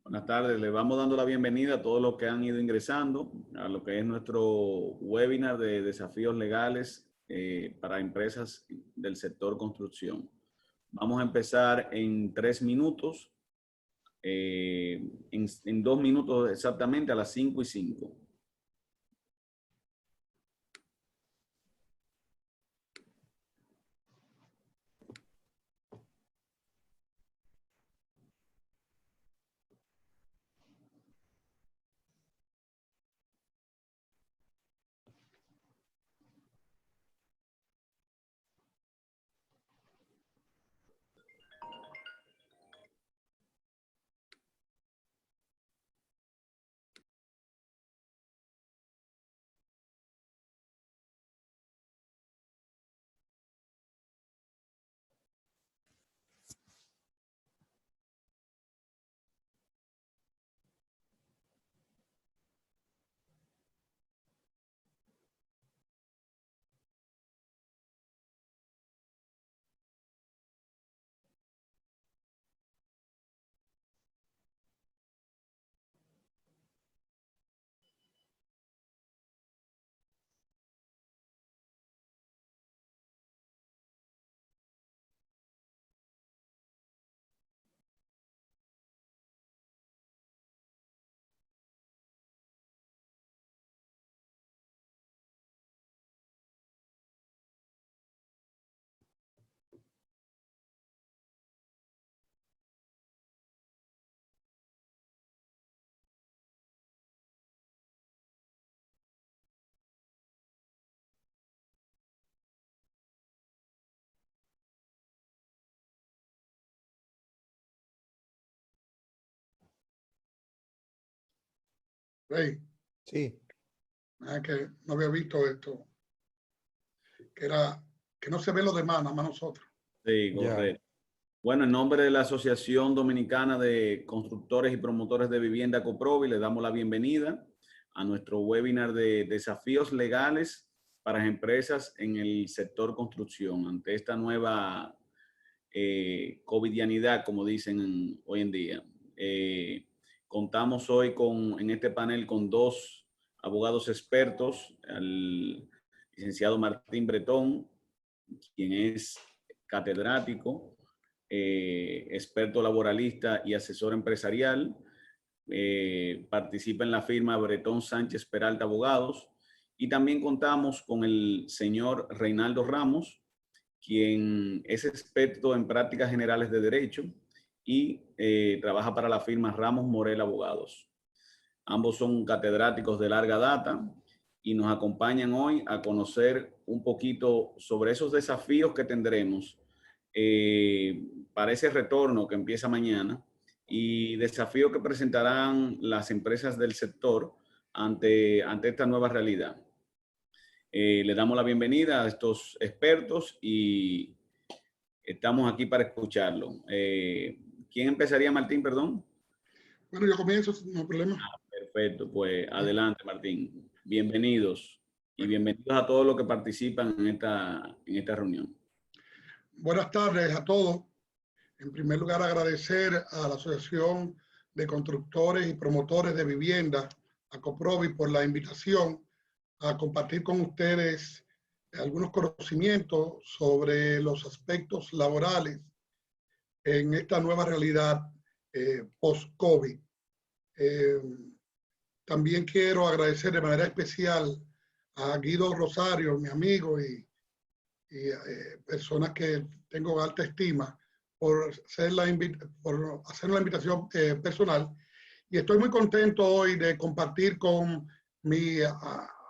Buenas tardes, les vamos dando la bienvenida a todos los que han ido ingresando a lo que es nuestro webinar de desafíos legales para empresas del sector construcción. Vamos a empezar en 3 minutos, en 2 minutos exactamente a las 5:05. Rey, Sí. que no había visto esto, que no se ve los demás, nada más nosotros. Sí, correcto. Bueno, en nombre de la Asociación Dominicana de Constructores y Promotores de Vivienda Coprovi, le damos la bienvenida a nuestro webinar de desafíos legales para empresas en el sector construcción ante esta nueva covidianidad, como dicen hoy en día. Contamos hoy en este panel con 2 abogados expertos, al licenciado Martín Bretón, quien es catedrático, experto laboralista y asesor empresarial. Participa en la firma Bretón Sánchez Peralta Abogados. Y también contamos con el señor Reinaldo Ramos, quien es experto en prácticas generales de derecho y trabaja para la firma Ramos Morel Abogados. Ambos son catedráticos de larga data y nos acompañan hoy a conocer un poquito sobre esos desafíos que tendremos para ese retorno que empieza mañana y desafíos que presentarán las empresas del sector ante esta nueva realidad. Le damos la bienvenida a estos expertos y estamos aquí para escucharlo. ¿Quién empezaría, Martín, perdón? Bueno, yo comienzo, no hay problema. Perfecto, pues adelante, Martín. Bienvenidos y bienvenidos a todos los que participan en esta reunión. Buenas tardes a todos. En primer lugar, agradecer a la Asociación de Constructores y Promotores de Vivienda, a Coprovi, por la invitación a compartir con ustedes algunos conocimientos sobre los aspectos laborales en esta nueva realidad post-COVID. También quiero agradecer de manera especial a Guido Rosario, mi amigo y personas que tengo alta estima, por hacer la invitación personal. Y estoy muy contento hoy de compartir con mi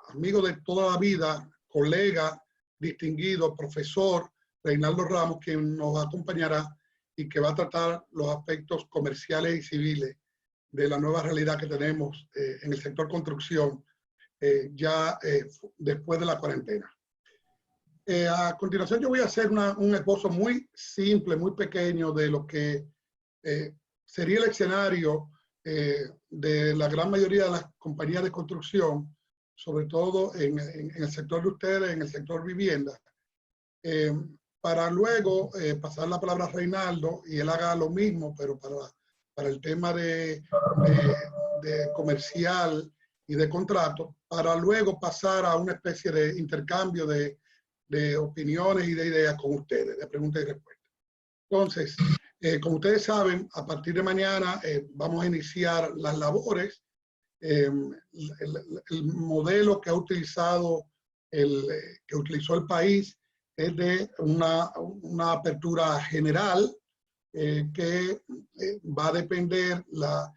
amigo de toda la vida, colega, distinguido, profesor Reinaldo Ramos, quien nos acompañará y que va a tratar los aspectos comerciales y civiles de la nueva realidad que tenemos en el sector construcción después de la cuarentena. A continuación yo voy a hacer un esbozo muy simple, muy pequeño de lo que sería el escenario de la gran mayoría de las compañías de construcción, sobre todo en el sector de ustedes, en el sector vivienda, para luego pasar la palabra a Reinaldo y él haga lo mismo, pero para para el tema de comercial y de contrato, para luego pasar a una especie de intercambio de opiniones y de ideas con ustedes, de preguntas y respuestas. Entonces, como ustedes saben, a partir de mañana vamos a iniciar las labores. El modelo que ha utilizado que utilizó el país es de una apertura general que va a depender la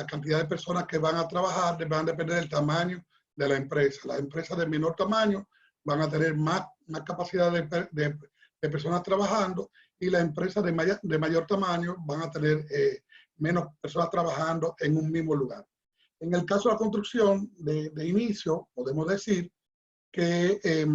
cantidad de personas que van a trabajar, van a depender del tamaño de la empresa. Las empresas de menor tamaño van a tener más capacidad de personas trabajando, y las empresas de mayor tamaño van a tener menos personas trabajando en un mismo lugar. En el caso de la construcción de inicio, podemos decir que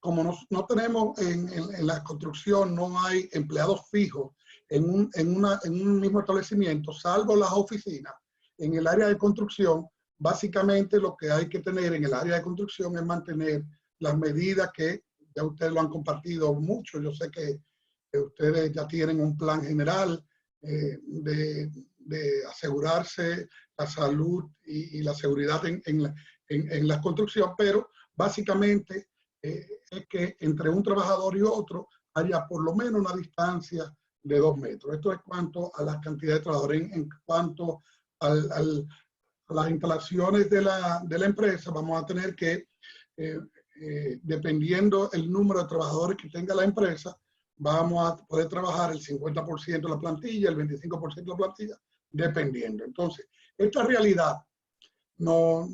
como no tenemos en la construcción, no hay empleados fijos en un mismo establecimiento, salvo las oficinas. En el área de construcción, básicamente lo que hay que tener en el área de construcción es mantener las medidas que ya ustedes lo han compartido mucho. Yo sé que ustedes ya tienen un plan general de asegurarse la salud y la seguridad en la construcción, pero básicamente es que entre un trabajador y otro haya por lo menos una distancia de 2 metros. Esto es cuanto a la cantidad de trabajadores. En cuanto a las instalaciones de la empresa, vamos a tener que, dependiendo el número de trabajadores que tenga la empresa, vamos a poder trabajar el 50% de la plantilla, el 25% de la plantilla, dependiendo. Entonces, esta realidad nos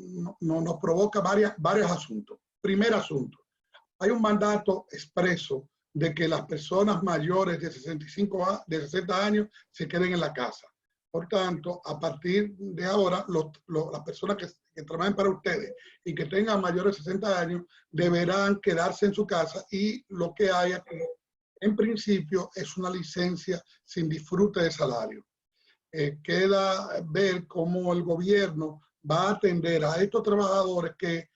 provoca varios asuntos. Primer asunto, hay un mandato expreso de que las personas mayores de 60 años se queden en la casa. Por tanto, a partir de ahora, las personas que trabajen para ustedes y que tengan mayores de 60 años deberán quedarse en su casa, y lo que haya que, en principio, es una licencia sin disfrute de salario. Queda ver cómo el gobierno va a atender a estos trabajadores que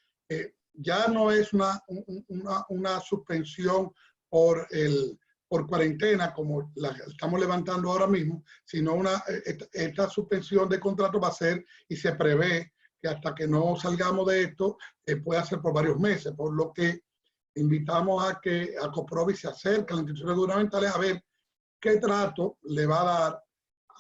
ya no es una suspensión por cuarentena, como la estamos levantando ahora mismo, sino esta suspensión de contrato va a ser, y se prevé que hasta que no salgamos de esto, puede ser por varios meses, por lo que invitamos a que Acoprovi se acerque a las instituciones gubernamentales a ver qué trato le va a dar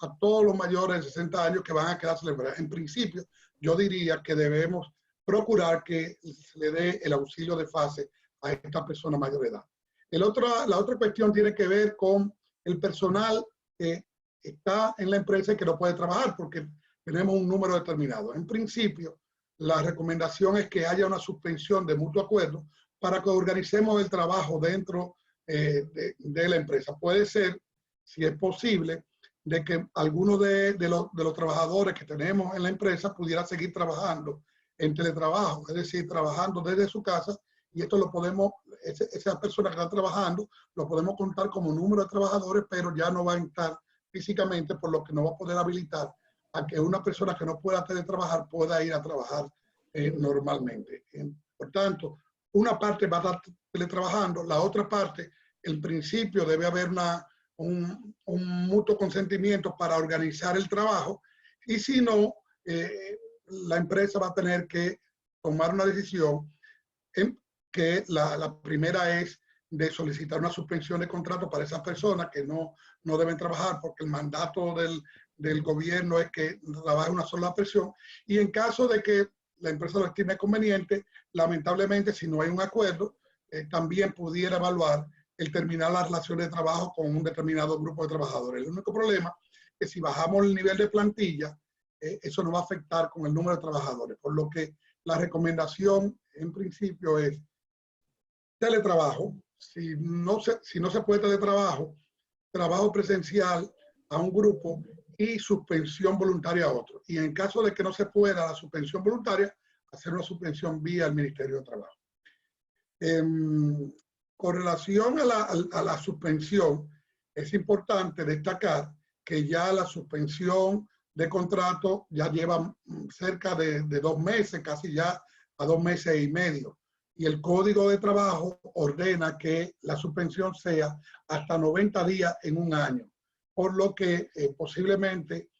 a todos los mayores de 60 años que van a quedarse en la empresa. En principio, yo diría que debemos procurar que se le dé el auxilio de fase a esta persona mayor de edad. La otra cuestión tiene que ver con el personal que está en la empresa y que no puede trabajar porque tenemos un número determinado. En principio, la recomendación es que haya una suspensión de mutuo acuerdo para que organicemos el trabajo dentro de la empresa. Puede ser, si es posible, de que algunos de los trabajadores que tenemos en la empresa pudiera seguir trabajando en teletrabajo, es decir, trabajando desde su casa, y esto lo podemos, esas personas que están trabajando, lo podemos contar como número de trabajadores, pero ya no va a estar físicamente, por lo que no va a poder habilitar a que una persona que no pueda teletrabajar pueda ir a trabajar normalmente. Por tanto, una parte va a estar teletrabajando, la otra parte, en principio debe haber un mutuo consentimiento para organizar el trabajo, y si no, la empresa va a tener que tomar una decisión, que la primera es de solicitar una suspensión de contrato para esas personas que no deben trabajar, porque el mandato del gobierno es que trabaje una sola persona, y en caso de que la empresa lo estime conveniente, lamentablemente, si no hay un acuerdo, también pudiera evaluar el terminar la relación de trabajo con un determinado grupo de trabajadores. El único problema es que si bajamos el nivel de plantilla, eso no va a afectar con el número de trabajadores, por lo que la recomendación en principio es teletrabajo. Si no se puede teletrabajo, trabajo presencial a un grupo y suspensión voluntaria a otro. Y en caso de que no se pueda la suspensión voluntaria, hacer una suspensión vía el Ministerio de Trabajo. Con relación a la suspensión, es importante destacar que ya la suspensión de contrato ya lleva cerca de 2 meses, casi ya a 2 meses y medio. Y el Código de Trabajo ordena que la suspensión sea hasta 90 días en un año. por lo que posiblemente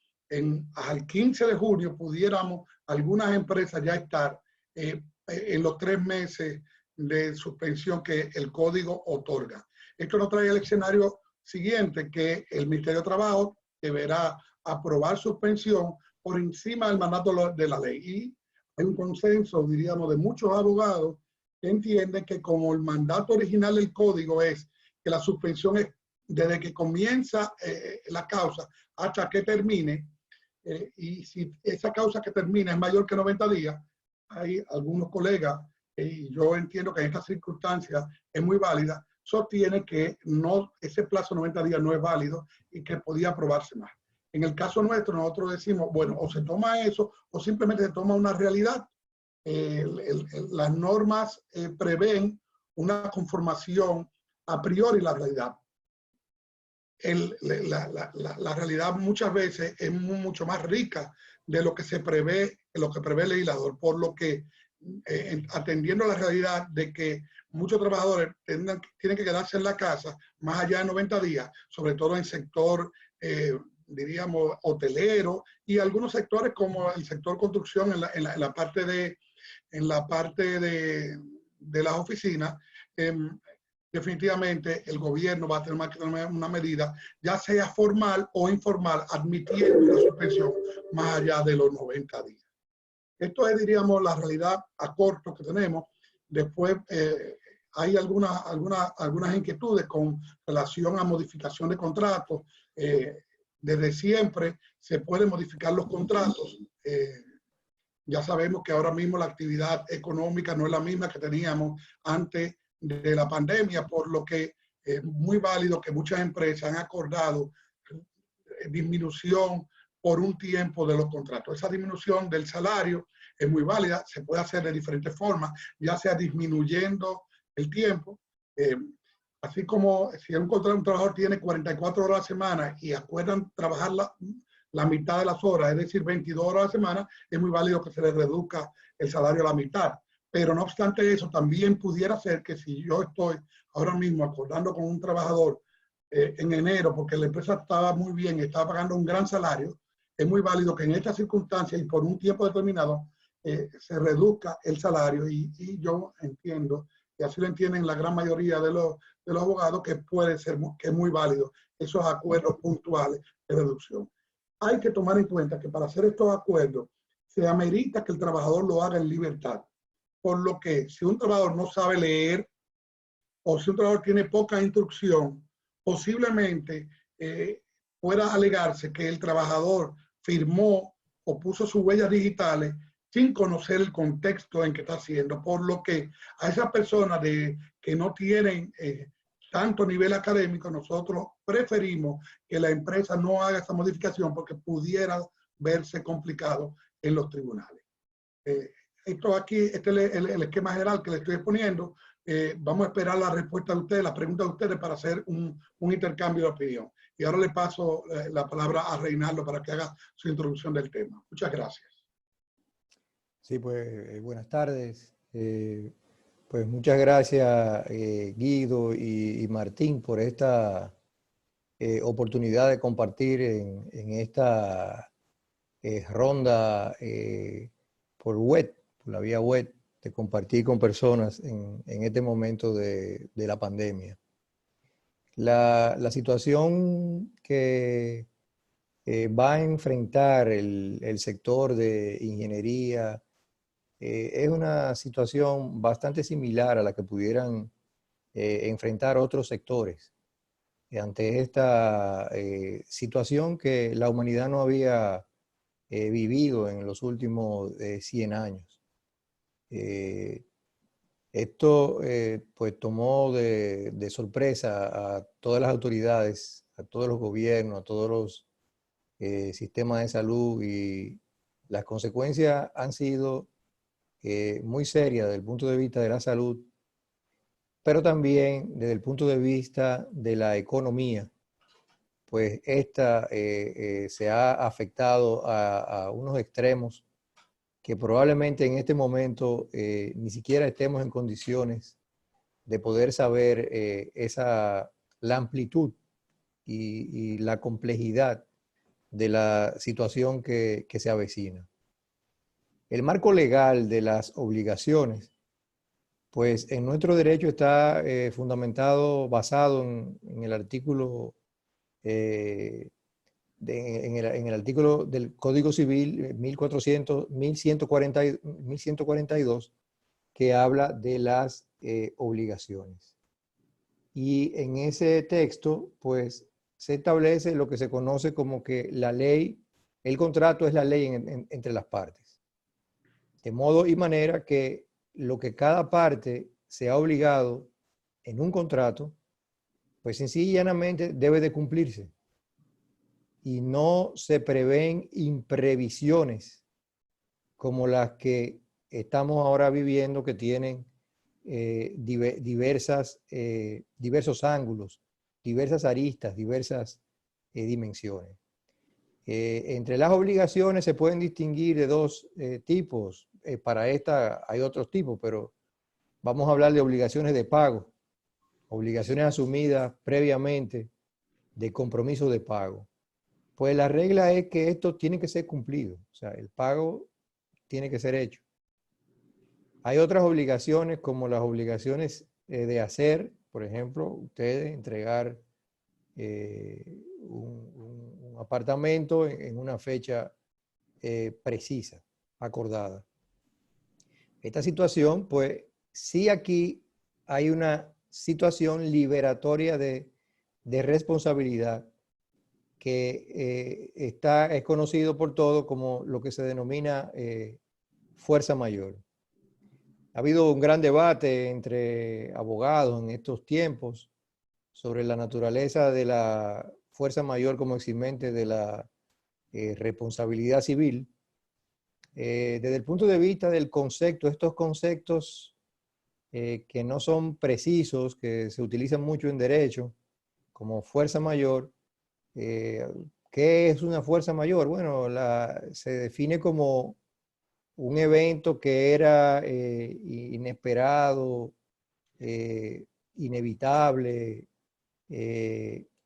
al 15 de junio pudiéramos algunas empresas ya estar en los 3 meses de suspensión que el código otorga. Esto nos trae el escenario siguiente, que el Ministerio de Trabajo deberá aprobar suspensión por encima del mandato de la ley. Y hay un consenso, diríamos, de muchos abogados que entienden que como el mandato original del código es que la suspensión es desde que comienza la causa hasta que termine, y si esa causa que termina es mayor que 90 días, hay algunos colegas, y yo entiendo que en estas circunstancias es muy válida, sostiene que no, ese plazo de 90 días no es válido y que podía aprobarse más. En el caso nuestro, nosotros decimos, bueno, o se toma eso o simplemente se toma una realidad. Las normas prevén una conformación a priori la realidad. La realidad muchas veces es mucho más rica de lo que se prevé, lo que prevé el legislador, por lo que atendiendo a la realidad de que muchos trabajadores tienen que quedarse en la casa más allá de 90 días, sobre todo en el sector, diríamos, hotelero y algunos sectores como el sector construcción en la parte de las oficinas. Definitivamente el gobierno va a tener que tomar una medida, ya sea formal o informal, admitiendo la suspensión más allá de los 90 días. Esto es, diríamos, la realidad a corto que tenemos. Después hay algunas inquietudes con relación a modificación de contratos. Desde siempre se pueden modificar los contratos. Ya sabemos que ahora mismo la actividad económica no es la misma que teníamos antes de la pandemia, por lo que es muy válido que muchas empresas han acordado disminución por un tiempo de los contratos. Esa disminución del salario es muy válida, se puede hacer de diferentes formas, ya sea disminuyendo el tiempo, así como si un trabajador tiene 44 horas a la semana y acuerdan trabajar la mitad de las horas, es decir, 22 horas a la semana, es muy válido que se le reduzca el salario a la mitad. Pero no obstante eso, también pudiera ser que si yo estoy ahora mismo acordando con un trabajador en enero, porque la empresa estaba muy bien, estaba pagando un gran salario, es muy válido que en estas circunstancias y por un tiempo determinado se reduzca el salario y yo entiendo, y así lo entienden la gran mayoría de los abogados, que puede ser, que es muy válido esos acuerdos puntuales de reducción. Hay que tomar en cuenta que para hacer estos acuerdos se amerita que el trabajador lo haga en libertad. Por lo que si un trabajador no sabe leer o si un trabajador tiene poca instrucción, posiblemente pueda alegarse que el trabajador firmó o puso sus huellas digitales sin conocer el contexto en que está haciendo, por lo que a esas personas que no tienen tanto nivel académico, nosotros preferimos que la empresa no haga esa modificación porque pudiera verse complicado en los tribunales. Esto aquí, este es el esquema general que le estoy exponiendo. Vamos a esperar la respuesta de ustedes, la pregunta de ustedes para hacer un intercambio de opinión. Y ahora le paso la palabra a Reinaldo para que haga su introducción del tema. Muchas gracias. Sí, pues buenas tardes. Pues muchas gracias Guido y Martín por esta oportunidad de compartir en esta ronda por web, por la vía web, de compartir con personas en este momento de la pandemia. La situación que va a enfrentar el sector de ingeniería es una situación bastante similar a la que pudieran enfrentar otros sectores ante esta situación que la humanidad no había vivido en los últimos 100 años. Esto pues tomó de sorpresa a todas las autoridades, a todos los gobiernos, a todos los sistemas de salud, y las consecuencias han sido muy serias desde el punto de vista de la salud, pero también desde el punto de vista de la economía, pues esta se ha afectado a unos extremos que probablemente en este momento ni siquiera estemos en condiciones de poder saber la amplitud y la complejidad de la situación que se avecina. El marco legal de las obligaciones, pues en nuestro derecho está fundamentado, basado en el artículo, en el artículo del Código Civil 1142, que habla de las obligaciones. Y en ese texto, pues, se establece lo que se conoce como que la ley, el contrato es la ley entre las partes. De modo y manera que lo que cada parte se ha obligado en un contrato, pues sencillamente y llanamente debe de cumplirse. Y no se prevén imprevisiones como las que estamos ahora viviendo, que tienen diversos ángulos, diversas aristas, diversas dimensiones. Entre las obligaciones se pueden distinguir de dos tipos. Para esta hay otros tipos, pero vamos a hablar de obligaciones de pago, obligaciones asumidas previamente de compromiso de pago. Pues la regla es que esto tiene que ser cumplido, o sea, el pago tiene que ser hecho. Hay otras obligaciones como las obligaciones de hacer, por ejemplo, ustedes entregar un apartamento en una fecha precisa, acordada. Esta situación, pues, sí aquí hay una situación liberatoria de responsabilidad que es conocido por todos como lo que se denomina fuerza mayor. Ha habido un gran debate entre abogados en estos tiempos sobre la naturaleza de la fuerza mayor como eximente de la responsabilidad civil. Desde el punto de vista del concepto, estos conceptos que no son precisos, que se utilizan mucho en derecho, como fuerza mayor, ¿qué es una fuerza mayor? Bueno, se define como un evento que era inesperado, inevitable,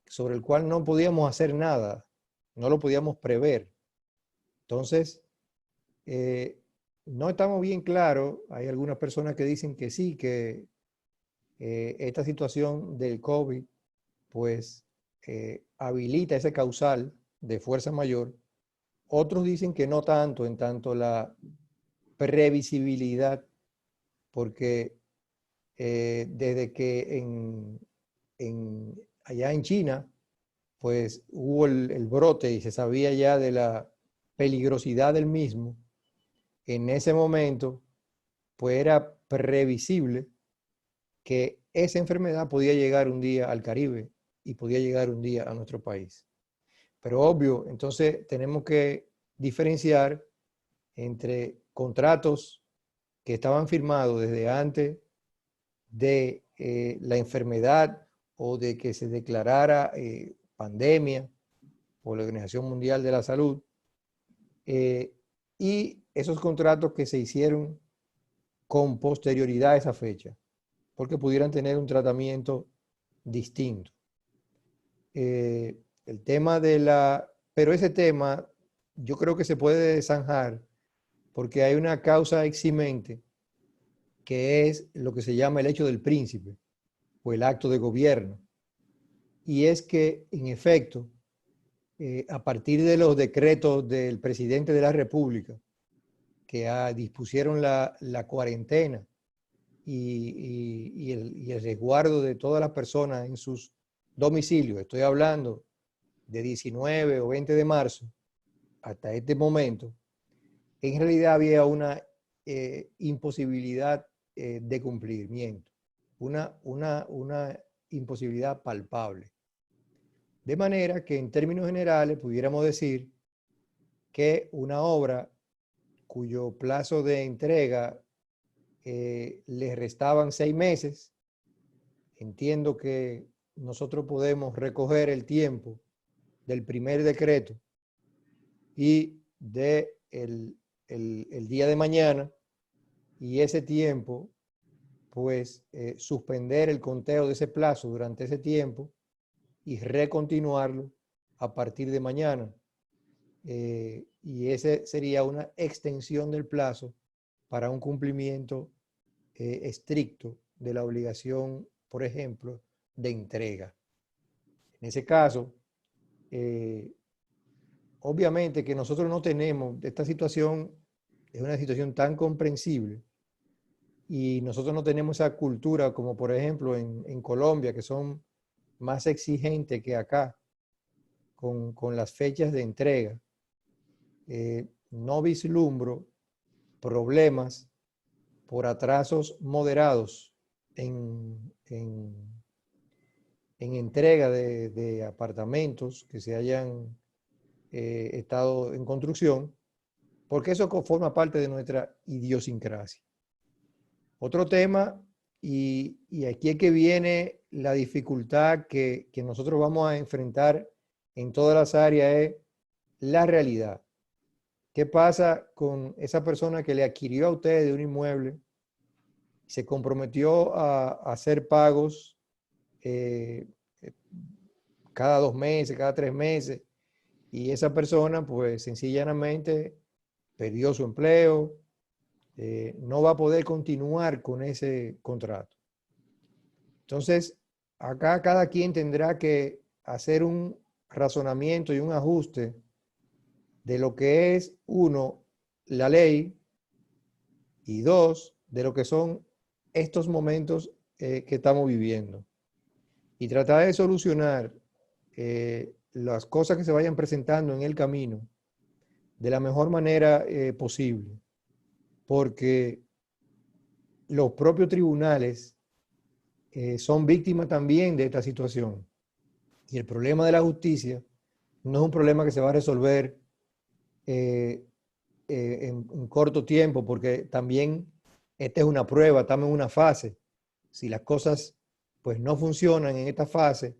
sobre el cual no podíamos hacer nada, no lo podíamos prever. Entonces, no estamos bien claros. Hay algunas personas que dicen que sí, que esta situación del COVID, pues, habilita ese causal de fuerza mayor. Otros dicen que no tanto, en tanto la previsibilidad, porque desde que allá en China, pues hubo el brote y se sabía ya de la peligrosidad del mismo, en ese momento, pues era previsible que esa enfermedad podía llegar un día al Caribe y podía llegar un día a nuestro país. Pero obvio, entonces tenemos que diferenciar entre contratos que estaban firmados desde antes de la enfermedad o de que se declarara pandemia por la Organización Mundial de la Salud, y esos contratos que se hicieron con posterioridad a esa fecha, porque pudieran tener un tratamiento distinto. El tema pero ese tema yo creo que se puede zanjar porque hay una causa eximente que es lo que se llama el hecho del príncipe o el acto de gobierno. Y es que, en efecto, a partir de los decretos del presidente de la República que dispusieron la cuarentena y el resguardo de todas las personas en sus domicilios, estoy hablando de 19 o 20 de marzo hasta este momento, en realidad había una imposibilidad de cumplimiento, una imposibilidad palpable. De manera que en términos generales pudiéramos decir que una obra cuyo plazo de entrega le restaban 6 meses, entiendo que nosotros podemos recoger el tiempo del primer decreto y el día de mañana, y ese tiempo, pues suspender el conteo de ese plazo durante ese tiempo y recontinuarlo a partir de mañana. Y ese sería una extensión del plazo para un cumplimiento estricto de la obligación, por ejemplo, de entrega. En ese caso, obviamente que nosotros no tenemos, esta situación es una situación tan comprensible y nosotros no tenemos esa cultura como por ejemplo en Colombia, que son más exigentes que acá con las fechas de entrega. No vislumbro problemas por atrasos moderados en entrega de apartamentos que se hayan estado en construcción, porque eso forma parte de nuestra idiosincrasia. Otro tema, y aquí es que viene la dificultad que nosotros vamos a enfrentar en todas las áreas, es la realidad. ¿Qué pasa con esa persona que le adquirió a usted de un inmueble, se comprometió a hacer pagos cada 2 meses, cada 3 meses, y esa persona pues sencillamente perdió su empleo, no va a poder continuar con ese contrato? Entonces, acá cada quien tendrá que hacer un razonamiento y un ajuste de lo que es, uno, la ley, y dos, de lo que son estos momentos que estamos viviendo. Y tratar de solucionar las cosas que se vayan presentando en el camino de la mejor manera posible. Porque los propios tribunales son víctimas también de esta situación. Y el problema de la justicia no es un problema que se va a resolver en corto tiempo, porque también esta es una prueba, estamos en una fase. Si las cosas pues no funcionan en esta fase,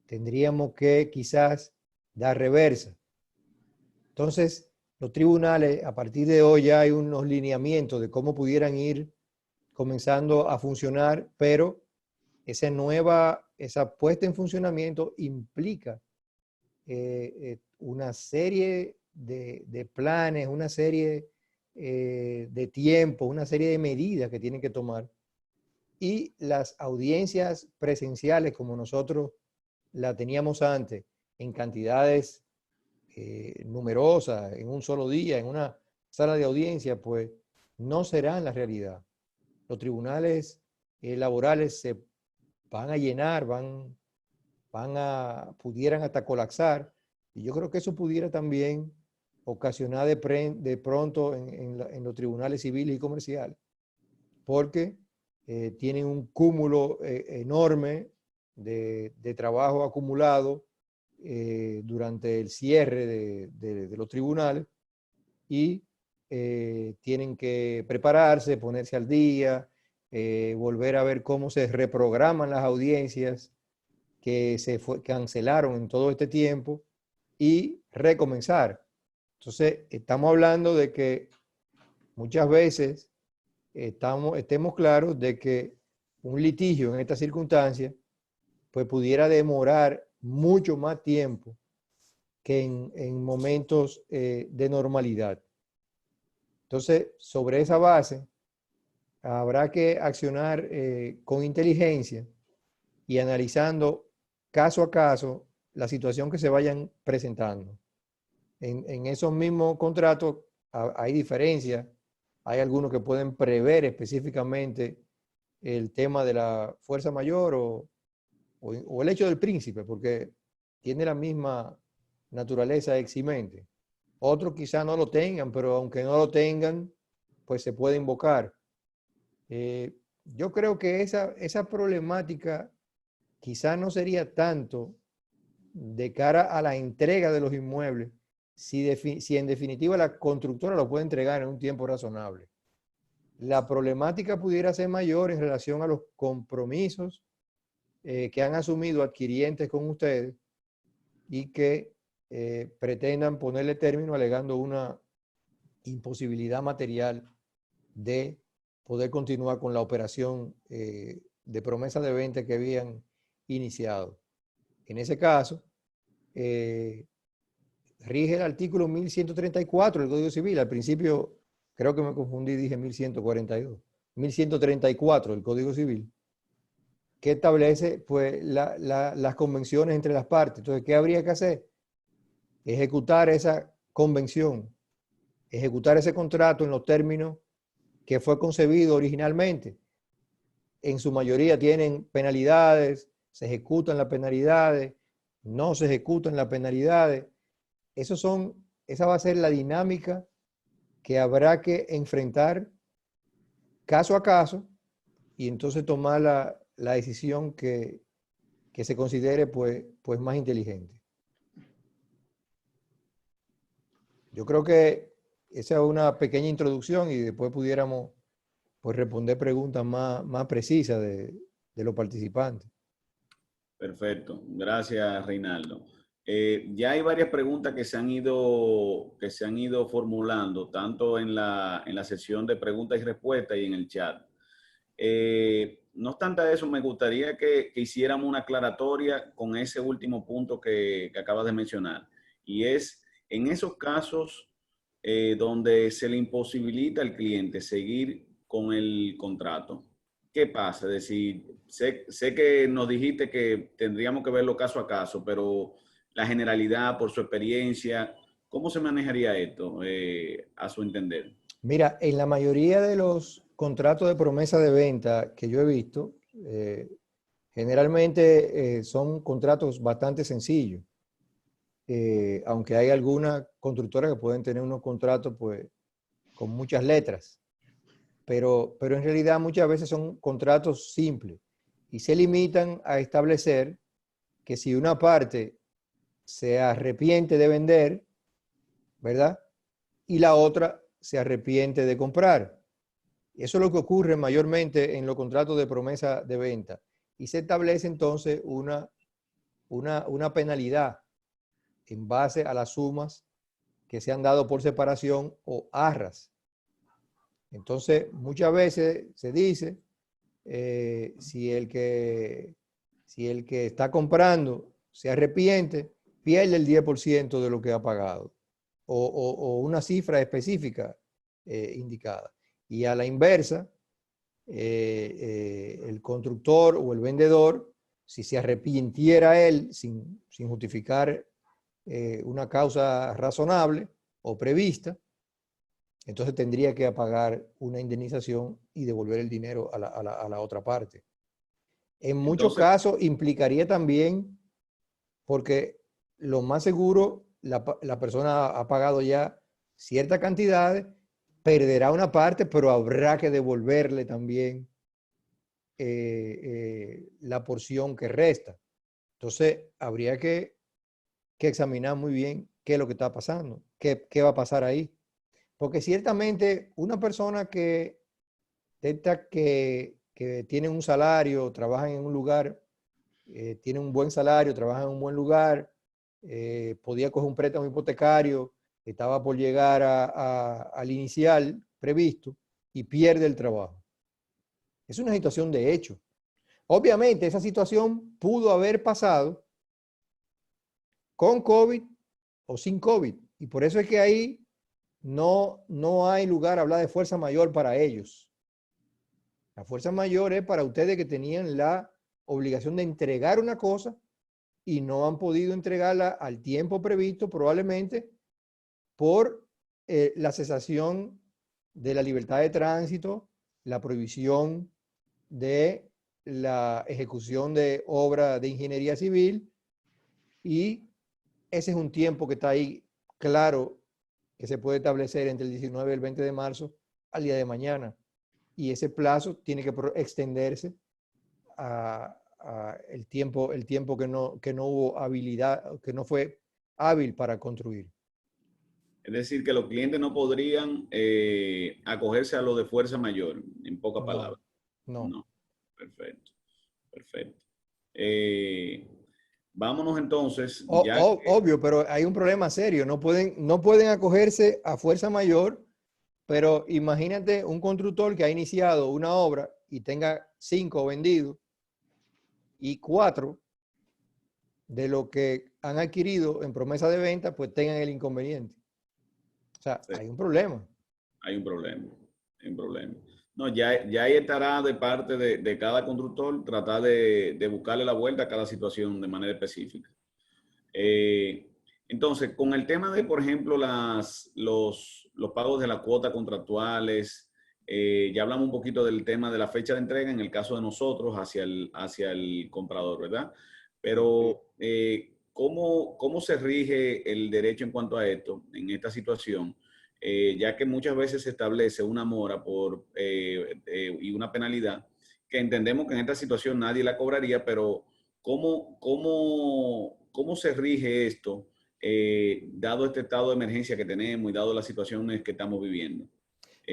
tendríamos que quizás dar reversa. Entonces, los tribunales, a partir de hoy ya hay unos lineamientos de cómo pudieran ir comenzando a funcionar, pero esa puesta en funcionamiento implica una serie de planes, una serie de tiempos, una serie de medidas que tienen que tomar. Y las audiencias presenciales, como nosotros la teníamos antes, en cantidades numerosas, en un solo día, en una sala de audiencia, pues no serán la realidad. Los tribunales laborales se van a llenar, pudieran hasta colapsar, y yo creo que eso pudiera también ocasionar de pronto en los tribunales civiles y comerciales, porque tienen un cúmulo enorme de trabajo acumulado durante el cierre de los tribunales, y tienen que prepararse, ponerse al día, volver a ver cómo se reprograman las audiencias que cancelaron en todo este tiempo y recomenzar. Entonces, estamos hablando de que muchas veces estemos claros de que un litigio en estas circunstancias pues pudiera demorar mucho más tiempo que en momentos de normalidad. Entonces, sobre esa base, habrá que accionar con inteligencia y analizando caso a caso la situación que se vayan presentando. En esos mismos contratos hay diferencias. Hay algunos que pueden prever específicamente el tema de la fuerza mayor o el hecho del príncipe, porque tiene la misma naturaleza eximente. Otros quizás no lo tengan, pero aunque no lo tengan, pues se puede invocar. Yo creo que esa problemática quizás no sería tanto de cara a la entrega de los inmuebles, si en definitiva la constructora lo puede entregar en un tiempo razonable. La problemática pudiera ser mayor en relación a los compromisos que han asumido adquirientes con ustedes y que pretendan ponerle término alegando una imposibilidad material de poder continuar con la operación de promesa de venta que habían iniciado. En ese caso, rige el artículo 1134 del Código Civil. Al principio creo que me confundí, dije 1142. 1134 del Código Civil, que establece pues, las convenciones entre las partes. Entonces, ¿qué habría que hacer? Ejecutar esa convención, ejecutar ese contrato en los términos que fue concebido originalmente. En su mayoría tienen penalidades, se ejecutan las penalidades, no se ejecutan las penalidades. Esa va a ser la dinámica que habrá que enfrentar caso a caso y entonces tomar la decisión que se considere pues más inteligente. Yo creo que esa es una pequeña introducción y después pudiéramos pues, responder preguntas más precisas de los participantes. Perfecto. Gracias, Reinaldo. Ya hay varias preguntas que se han ido formulando, tanto en la sesión de preguntas y respuestas y en el chat. No obstante eso, me gustaría que hiciéramos una aclaratoria con ese último punto que acabas de mencionar. Y es, en esos casos donde se le imposibilita al cliente seguir con el contrato, ¿qué pasa? Es decir, sé que nos dijiste que tendríamos que verlo caso a caso, pero la generalidad, por su experiencia, ¿cómo se manejaría esto a su entender? Mira, en la mayoría de los contratos de promesa de venta que yo he visto, generalmente son contratos bastante sencillos. Aunque hay algunas constructoras que pueden tener unos contratos pues, con muchas letras. Pero en realidad muchas veces son contratos simples y se limitan a establecer que si una parte se arrepiente de vender, ¿verdad? Y la otra se arrepiente de comprar. Eso es lo que ocurre mayormente en los contratos de promesa de venta. Y se establece entonces una penalidad en base a las sumas que se han dado por separación o arras. Entonces, muchas veces se dice, si el que está comprando se arrepiente, pierde el 10% de lo que ha pagado o una cifra específica indicada. Y a la inversa, el constructor o el vendedor, si se arrepintiera él sin justificar una causa razonable o prevista, entonces tendría que pagar una indemnización y devolver el dinero a la otra parte. En muchos casos implicaría también, porque lo más seguro, la persona ha pagado ya cierta cantidad, perderá una parte, pero habrá que devolverle también la porción que resta. Entonces, habría que examinar muy bien qué es lo que está pasando, qué va a pasar ahí. Porque ciertamente una persona que tiene un salario, trabaja en un lugar, tiene un buen salario, trabaja en un buen lugar, podía coger un préstamo hipotecario, estaba por llegar al inicial previsto y pierde el trabajo. Es una situación de hecho. Obviamente esa situación pudo haber pasado con COVID o sin COVID. Y por eso es que ahí no hay lugar a hablar de fuerza mayor para ellos. La fuerza mayor es para ustedes que tenían la obligación de entregar una cosa y no han podido entregarla al tiempo previsto, probablemente por la cesación de la libertad de tránsito, la prohibición de la ejecución de obra de ingeniería civil, y ese es un tiempo que está ahí claro que se puede establecer entre el 19 y el 20 de marzo al día de mañana. Y ese plazo tiene que extenderse a el tiempo que no hubo habilidad, que no fue hábil para construir. Es decir, que los clientes no podrían acogerse a lo de fuerza mayor, en pocas palabras. No. Perfecto. Vámonos entonces. Obvio, pero hay un problema serio. No pueden acogerse a fuerza mayor, pero imagínate un constructor que ha iniciado una obra y tenga 5 vendidos y 4 de lo que han adquirido en promesa de venta, pues tengan el inconveniente. O sea, Sí. hay un problema. Hay un problema, hay un problema. No, ya ahí estará de parte de cada constructor tratar de buscarle la vuelta a cada situación de manera específica. Entonces, con el tema de, por ejemplo, los pagos de las cuotas contractuales, ya hablamos un poquito del tema de la fecha de entrega en el caso de nosotros hacia el comprador, ¿verdad? Pero, ¿cómo se rige el derecho en cuanto a esto, en esta situación? Ya que muchas veces se establece una mora y una penalidad, que entendemos que en esta situación nadie la cobraría, pero ¿cómo se rige esto, dado este estado de emergencia que tenemos y dado las situaciones que estamos viviendo?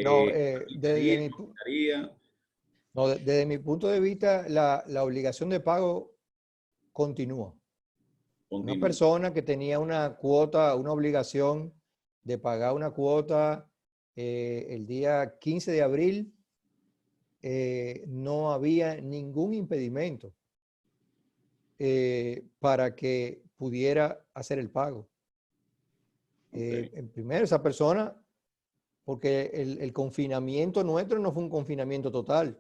No, ¿Aplicaría, no aplicaría? no, desde mi punto de vista, la obligación de pago continúa. Una Continúa. persona que tenía una cuota, una obligación de pagar una cuota el día 15 de abril, no había ningún impedimento para que pudiera hacer el pago. Okay. En primero, esa persona, porque el confinamiento nuestro no fue un confinamiento total.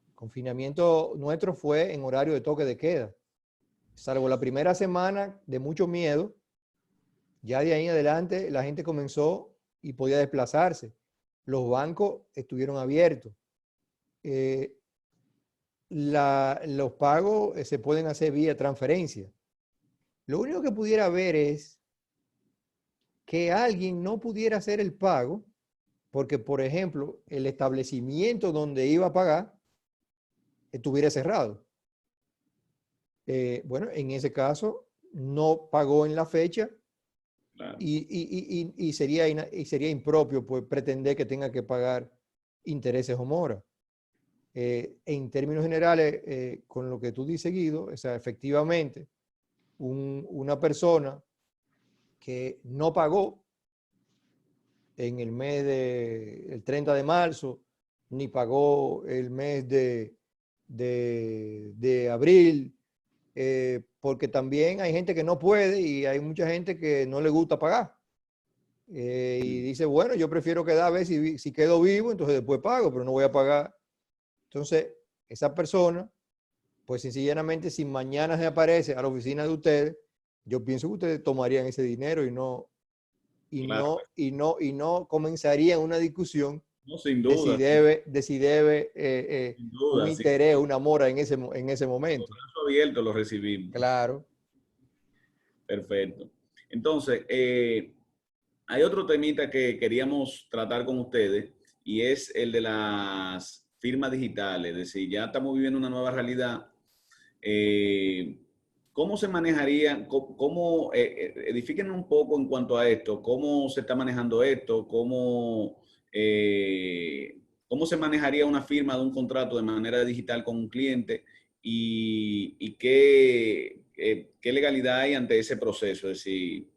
El confinamiento nuestro fue en horario de toque de queda. Salvo la primera semana de mucho miedo, ya de ahí en adelante la gente comenzó y podía desplazarse. Los bancos estuvieron abiertos. Los pagos se pueden hacer vía transferencia. Lo único que pudiera haber es que alguien no pudiera hacer el pago porque, por ejemplo, el establecimiento donde iba a pagar estuviera cerrado. Bueno, en ese caso no pagó en la fecha. Claro. Y sería impropio pues, pretender que tenga que pagar intereses o mora. En términos generales, con lo que tú dices, Guido, o sea, efectivamente, una persona que no pagó en el mes el 30 de marzo, ni pagó el mes de abril, porque también hay gente que no puede y hay mucha gente que no le gusta pagar. Y dice, bueno, yo prefiero quedar a ver si quedo vivo, entonces después pago, pero no voy a pagar. Entonces, esa persona, pues sencillamente, si mañana se aparece a la oficina de ustedes, yo pienso que ustedes tomarían ese dinero Claro. y no comenzarían una discusión No, sin de si duda. debe Sin un duda, sí. interés, una mora en ese momento. Brazo abierto lo recibimos. Claro. Perfecto. Entonces, hay otro temita que queríamos tratar con ustedes y es el de las firmas digitales. Es decir, ya estamos viviendo una nueva realidad. ¿Cómo se manejaría? Edifíquenos un poco en cuanto a esto. ¿Cómo se está manejando esto? ¿Cómo se manejaría una firma de un contrato de manera digital con un cliente? ¿Y qué legalidad hay ante ese proceso? Es decir,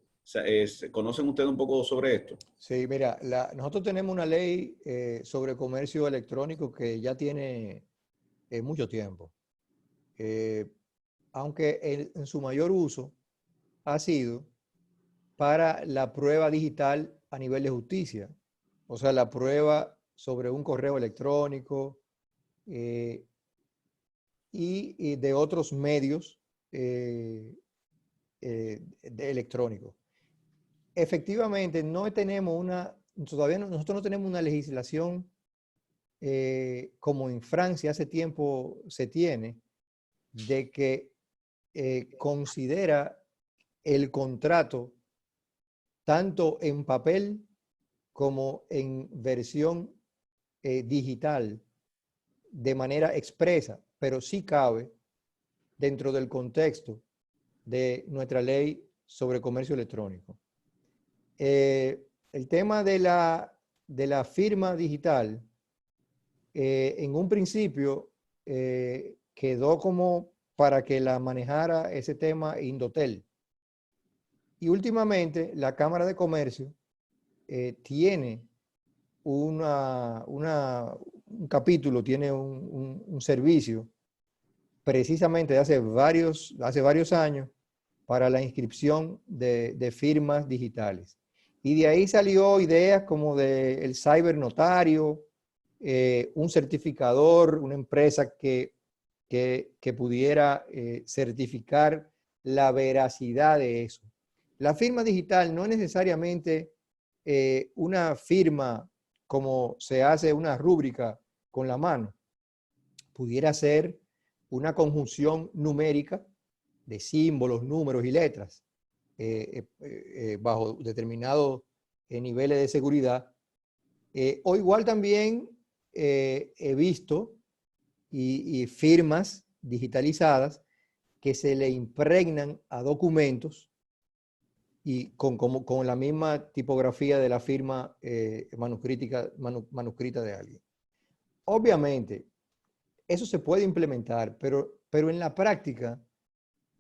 ¿conocen ustedes un poco sobre esto? Sí, mira, nosotros tenemos una ley sobre comercio electrónico que ya tiene mucho tiempo. Aunque en su mayor uso ha sido para la prueba digital a nivel de justicia. O sea, la prueba sobre un correo electrónico y de otros medios electrónicos. Efectivamente, nosotros no tenemos una legislación como en Francia hace tiempo se tiene, de que considera el contrato tanto en papel como en versión digital de manera expresa, pero sí cabe dentro del contexto de nuestra ley sobre comercio electrónico. El tema de la firma digital, en un principio quedó como para que la manejara ese tema Indotel. Y últimamente la Cámara de Comercio tiene un capítulo, tiene un servicio precisamente hace varios años para la inscripción de firmas digitales. Y de ahí salió ideas como del cybernotario, un certificador, una empresa que pudiera certificar la veracidad de eso. La firma digital no es necesariamente una firma como se hace una rúbrica con la mano. Pudiera ser una conjunción numérica de símbolos, números y letras bajo determinados niveles de seguridad. O igual también he visto y firmas digitalizadas que se le impregnan a documentos y con la misma tipografía de la firma manuscrita de alguien. Obviamente, eso se puede implementar, pero en la práctica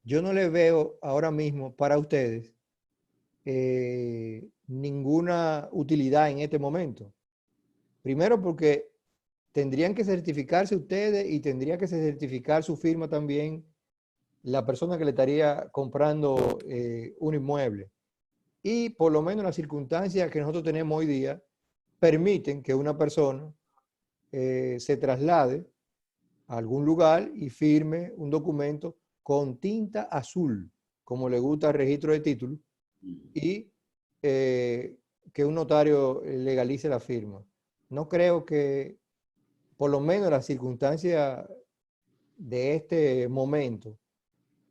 yo no le veo ahora mismo para ustedes ninguna utilidad en este momento. Primero porque tendrían que certificarse ustedes y tendría que certificar su firma también la persona que le estaría comprando un inmueble. Y por lo menos las circunstancias que nosotros tenemos hoy día permiten que una persona se traslade a algún lugar y firme un documento con tinta azul, como le gusta el registro de títulos, y que un notario legalice la firma. No creo que, por lo menos las circunstancias de este momento,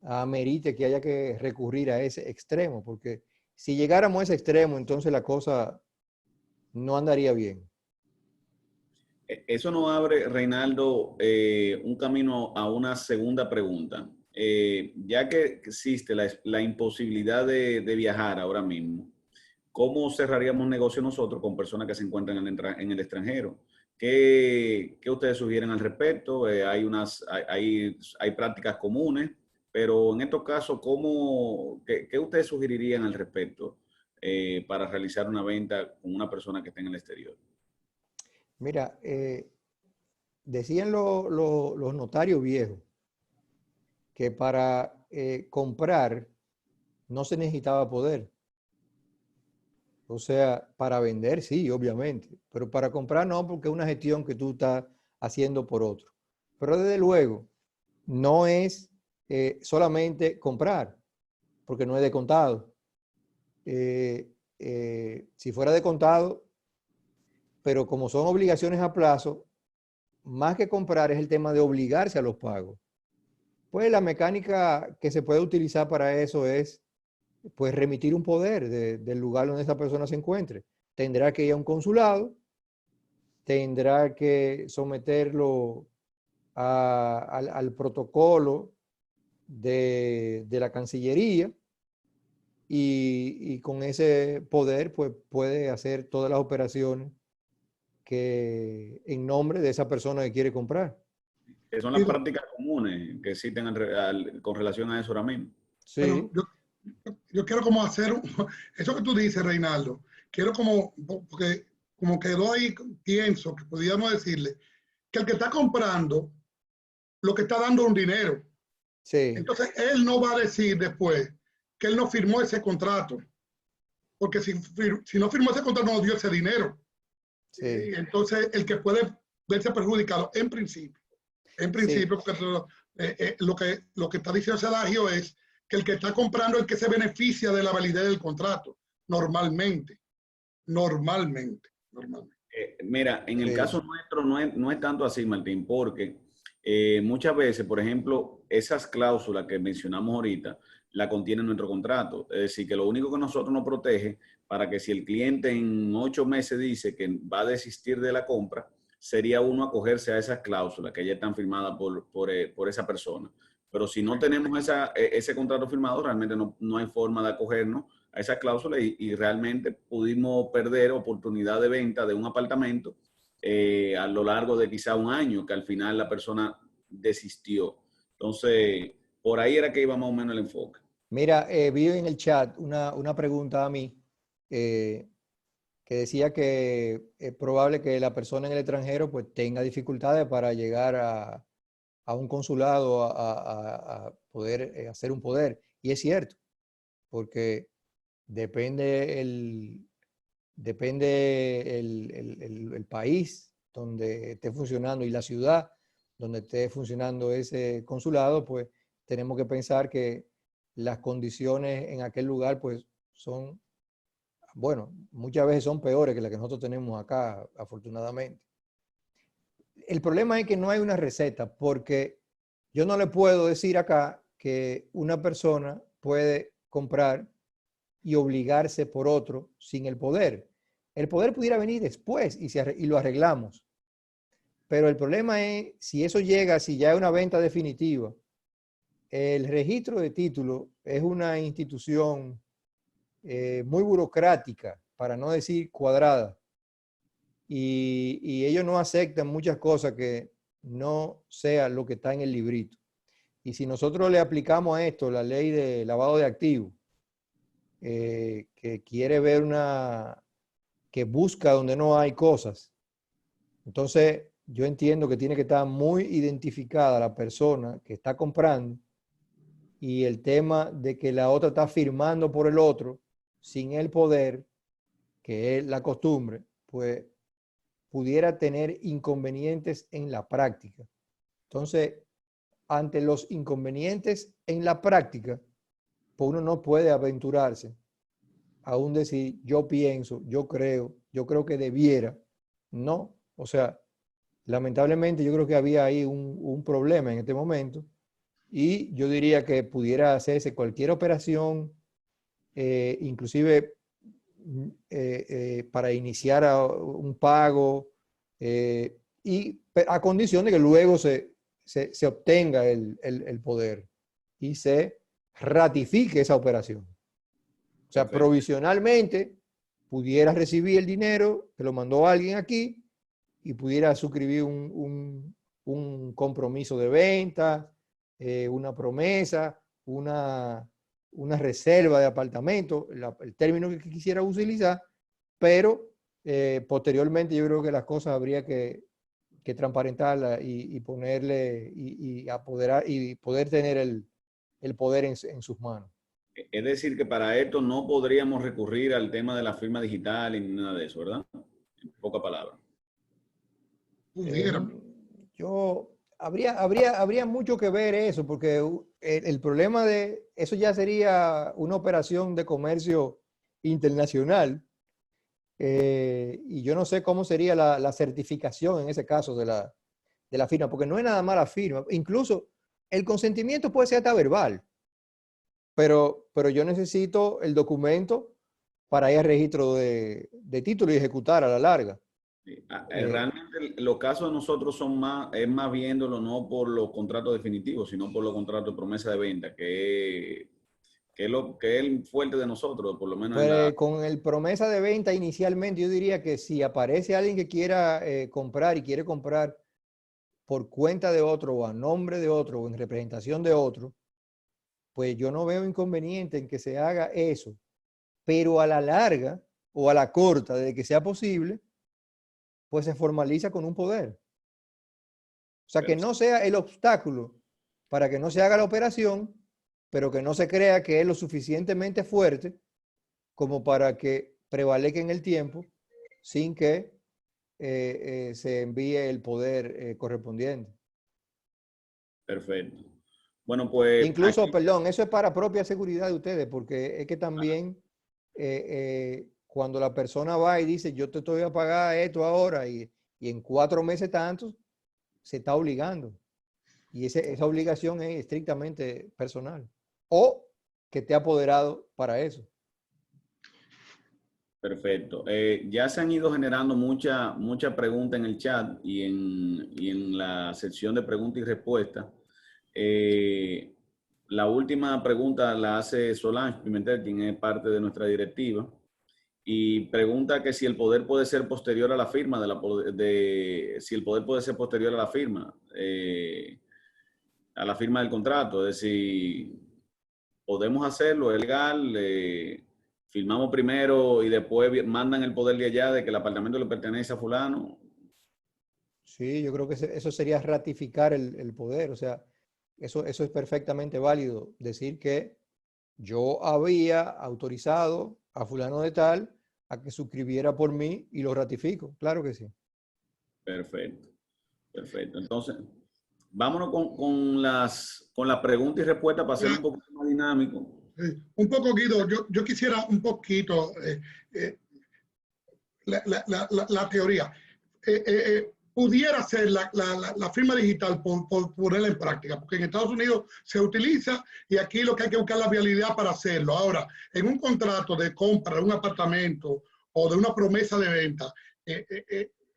amerite que haya que recurrir a ese extremo, porque si llegáramos a ese extremo, entonces la cosa no andaría bien. Eso nos abre, Reinaldo, un camino a una segunda pregunta. Ya que existe la imposibilidad de viajar ahora mismo, ¿cómo cerraríamos negocio nosotros con personas que se encuentran en el extranjero? ¿Qué ustedes sugieren al respecto? Hay prácticas comunes, pero en estos casos, ¿qué ustedes sugerirían al respecto para realizar una venta con una persona que está en el exterior? Mira, decían los notarios viejos que para comprar no se necesitaba poder. O sea, para vender sí, obviamente, pero para comprar no, porque es una gestión que tú estás haciendo por otro. Pero desde luego, no es solamente comprar, porque no es de contado. Si fuera de contado, pero como son obligaciones a plazo, más que comprar es el tema de obligarse a los pagos. Pues la mecánica que se puede utilizar para eso es pues remitir un poder del lugar donde esa persona se encuentre. Tendrá que ir a un consulado, tendrá que someterlo al protocolo de la Cancillería y con ese poder pues puede hacer todas las operaciones que en nombre de esa persona que quiere comprar. Que son las prácticas comunes que existen con relación a eso ahora mismo. Sí. Pero yo quiero como hacer, eso que tú dices, Reinaldo, quiero como, porque como quedó ahí, pienso que podríamos decirle que el que está comprando, lo que está dando es un dinero. Sí. Entonces, él no va a decir después que él no firmó ese contrato, porque si no firmó ese contrato, no dio ese dinero. Sí. Entonces, el que puede verse perjudicado en principio, Sí. porque lo que está diciendo ese adagio es que el que está comprando es el que se beneficia de la validez del contrato, normalmente. Mira, en el caso nuestro no es tanto así, Martín, porque muchas veces, por ejemplo, esas cláusulas que mencionamos ahorita, la contiene nuestro contrato. Es decir, que lo único que nosotros nos protege para que si el cliente en 8 meses dice que va a desistir de la compra, sería uno acogerse a esas cláusulas que ya están firmadas por esa persona. Pero si no tenemos ese contrato firmado, realmente no hay forma de acogernos a esa cláusula y realmente pudimos perder oportunidad de venta de un apartamento a lo largo de quizá un año, que al final la persona desistió. Entonces, por ahí era que iba más o menos el enfoque. Mira, vi en el chat una pregunta a mí que decía que es probable que la persona en el extranjero pues tenga dificultades para llegar a a un consulado a poder hacer un poder. Y es cierto, porque depende el país donde esté funcionando y la ciudad donde esté funcionando ese consulado, pues tenemos que pensar que las condiciones en aquel lugar pues son, bueno, muchas veces son peores que las que nosotros tenemos acá, afortunadamente. El problema es que no hay una receta, porque yo no le puedo decir acá que una persona puede comprar y obligarse por otro sin el poder. El poder pudiera venir después y lo arreglamos. Pero el problema es, si eso llega, si ya es una venta definitiva, el registro de título es una institución muy burocrática, para no decir cuadrada. Y ellos no aceptan muchas cosas que no sea lo que está en el librito. Y si nosotros le aplicamos a esto la ley de lavado de activos, que quiere ver que busca donde no hay cosas, entonces yo entiendo que tiene que estar muy identificada la persona que está comprando, y el tema de que la otra está firmando por el otro sin el poder, que es la costumbre, pues pudiera tener inconvenientes en la práctica. Entonces, ante los inconvenientes en la práctica, pues uno no puede aventurarse a un decir, yo pienso, yo creo que debiera. No, o sea, lamentablemente yo creo que había ahí un problema en este momento, y yo diría que pudiera hacerse cualquier operación, inclusive para iniciar un pago, y a condición de que luego se obtenga el poder y se ratifique esa operación. O sea, Perfecto. provisionalmente pudiera recibir el dinero que lo mandó alguien aquí y pudiera suscribir un compromiso de venta, una promesa, una reserva de apartamento, el término que quisiera utilizar, pero posteriormente yo creo que las cosas habría que transparentarlas y ponerle y apoderar y poder tener el poder en sus manos. Es decir, que para esto no podríamos recurrir al tema de la firma digital y nada de eso, ¿verdad? En pocas palabras. Pudiera. Habría mucho que ver eso, porque el problema de eso ya sería una operación de comercio internacional, y yo no sé cómo sería la certificación en ese caso de la firma, porque no es nada más la firma, incluso el consentimiento puede ser hasta verbal, pero yo necesito el documento para ir al registro de título y ejecutar a la larga. Realmente los casos de nosotros es más viéndolo no por los contratos definitivos, sino por los contratos de promesa de venta, que es el fuerte de nosotros, por lo menos en la... Pues con el promesa de venta inicialmente, yo diría que si aparece alguien que quiera comprar y quiere comprar por cuenta de otro o a nombre de otro o en representación de otro, pues yo no veo inconveniente en que se haga eso, pero a la larga o a la corta, de que sea posible, pues se formaliza con un poder. O sea, que no sea el obstáculo para que no se haga la operación, pero que no se crea que es lo suficientemente fuerte como para que prevalezca en el tiempo sin que se envíe el poder correspondiente. Perfecto. Bueno, pues Incluso, aquí, perdón, eso es para propia seguridad de ustedes, porque es que también cuando la persona va y dice, yo te estoy a pagar esto ahora y en 4 meses tantos, se está obligando. Y esa obligación es estrictamente personal. O que te ha apoderado para eso. perfecto. Ya se han ido generando mucha pregunta en el chat y en la sección de preguntas y respuestas. La última pregunta la hace Solange Pimentel, quien es parte de nuestra directiva, y pregunta que si el poder puede ser posterior a la firma si el poder puede ser posterior a la firma del contrato, es decir, podemos hacerlo, es legal, firmamos primero y después mandan el poder de allá de que el apartamento le pertenece a fulano. Sí, yo creo que eso sería ratificar el poder. O sea, eso es perfectamente válido. Decir que yo había autorizado a fulano de tal a que suscribiera por mí y lo ratifico. Claro que sí. Perfecto, perfecto. Entonces, vámonos con la pregunta y respuesta para hacerlo un poco más dinámico. Un poco, Guido, yo quisiera un poquito la teoría. Pudiera ser la firma digital por ponerla en práctica, porque en Estados Unidos se utiliza y aquí lo que hay que buscar es la viabilidad para hacerlo. Ahora, en un contrato de compra de un apartamento o de una promesa de venta,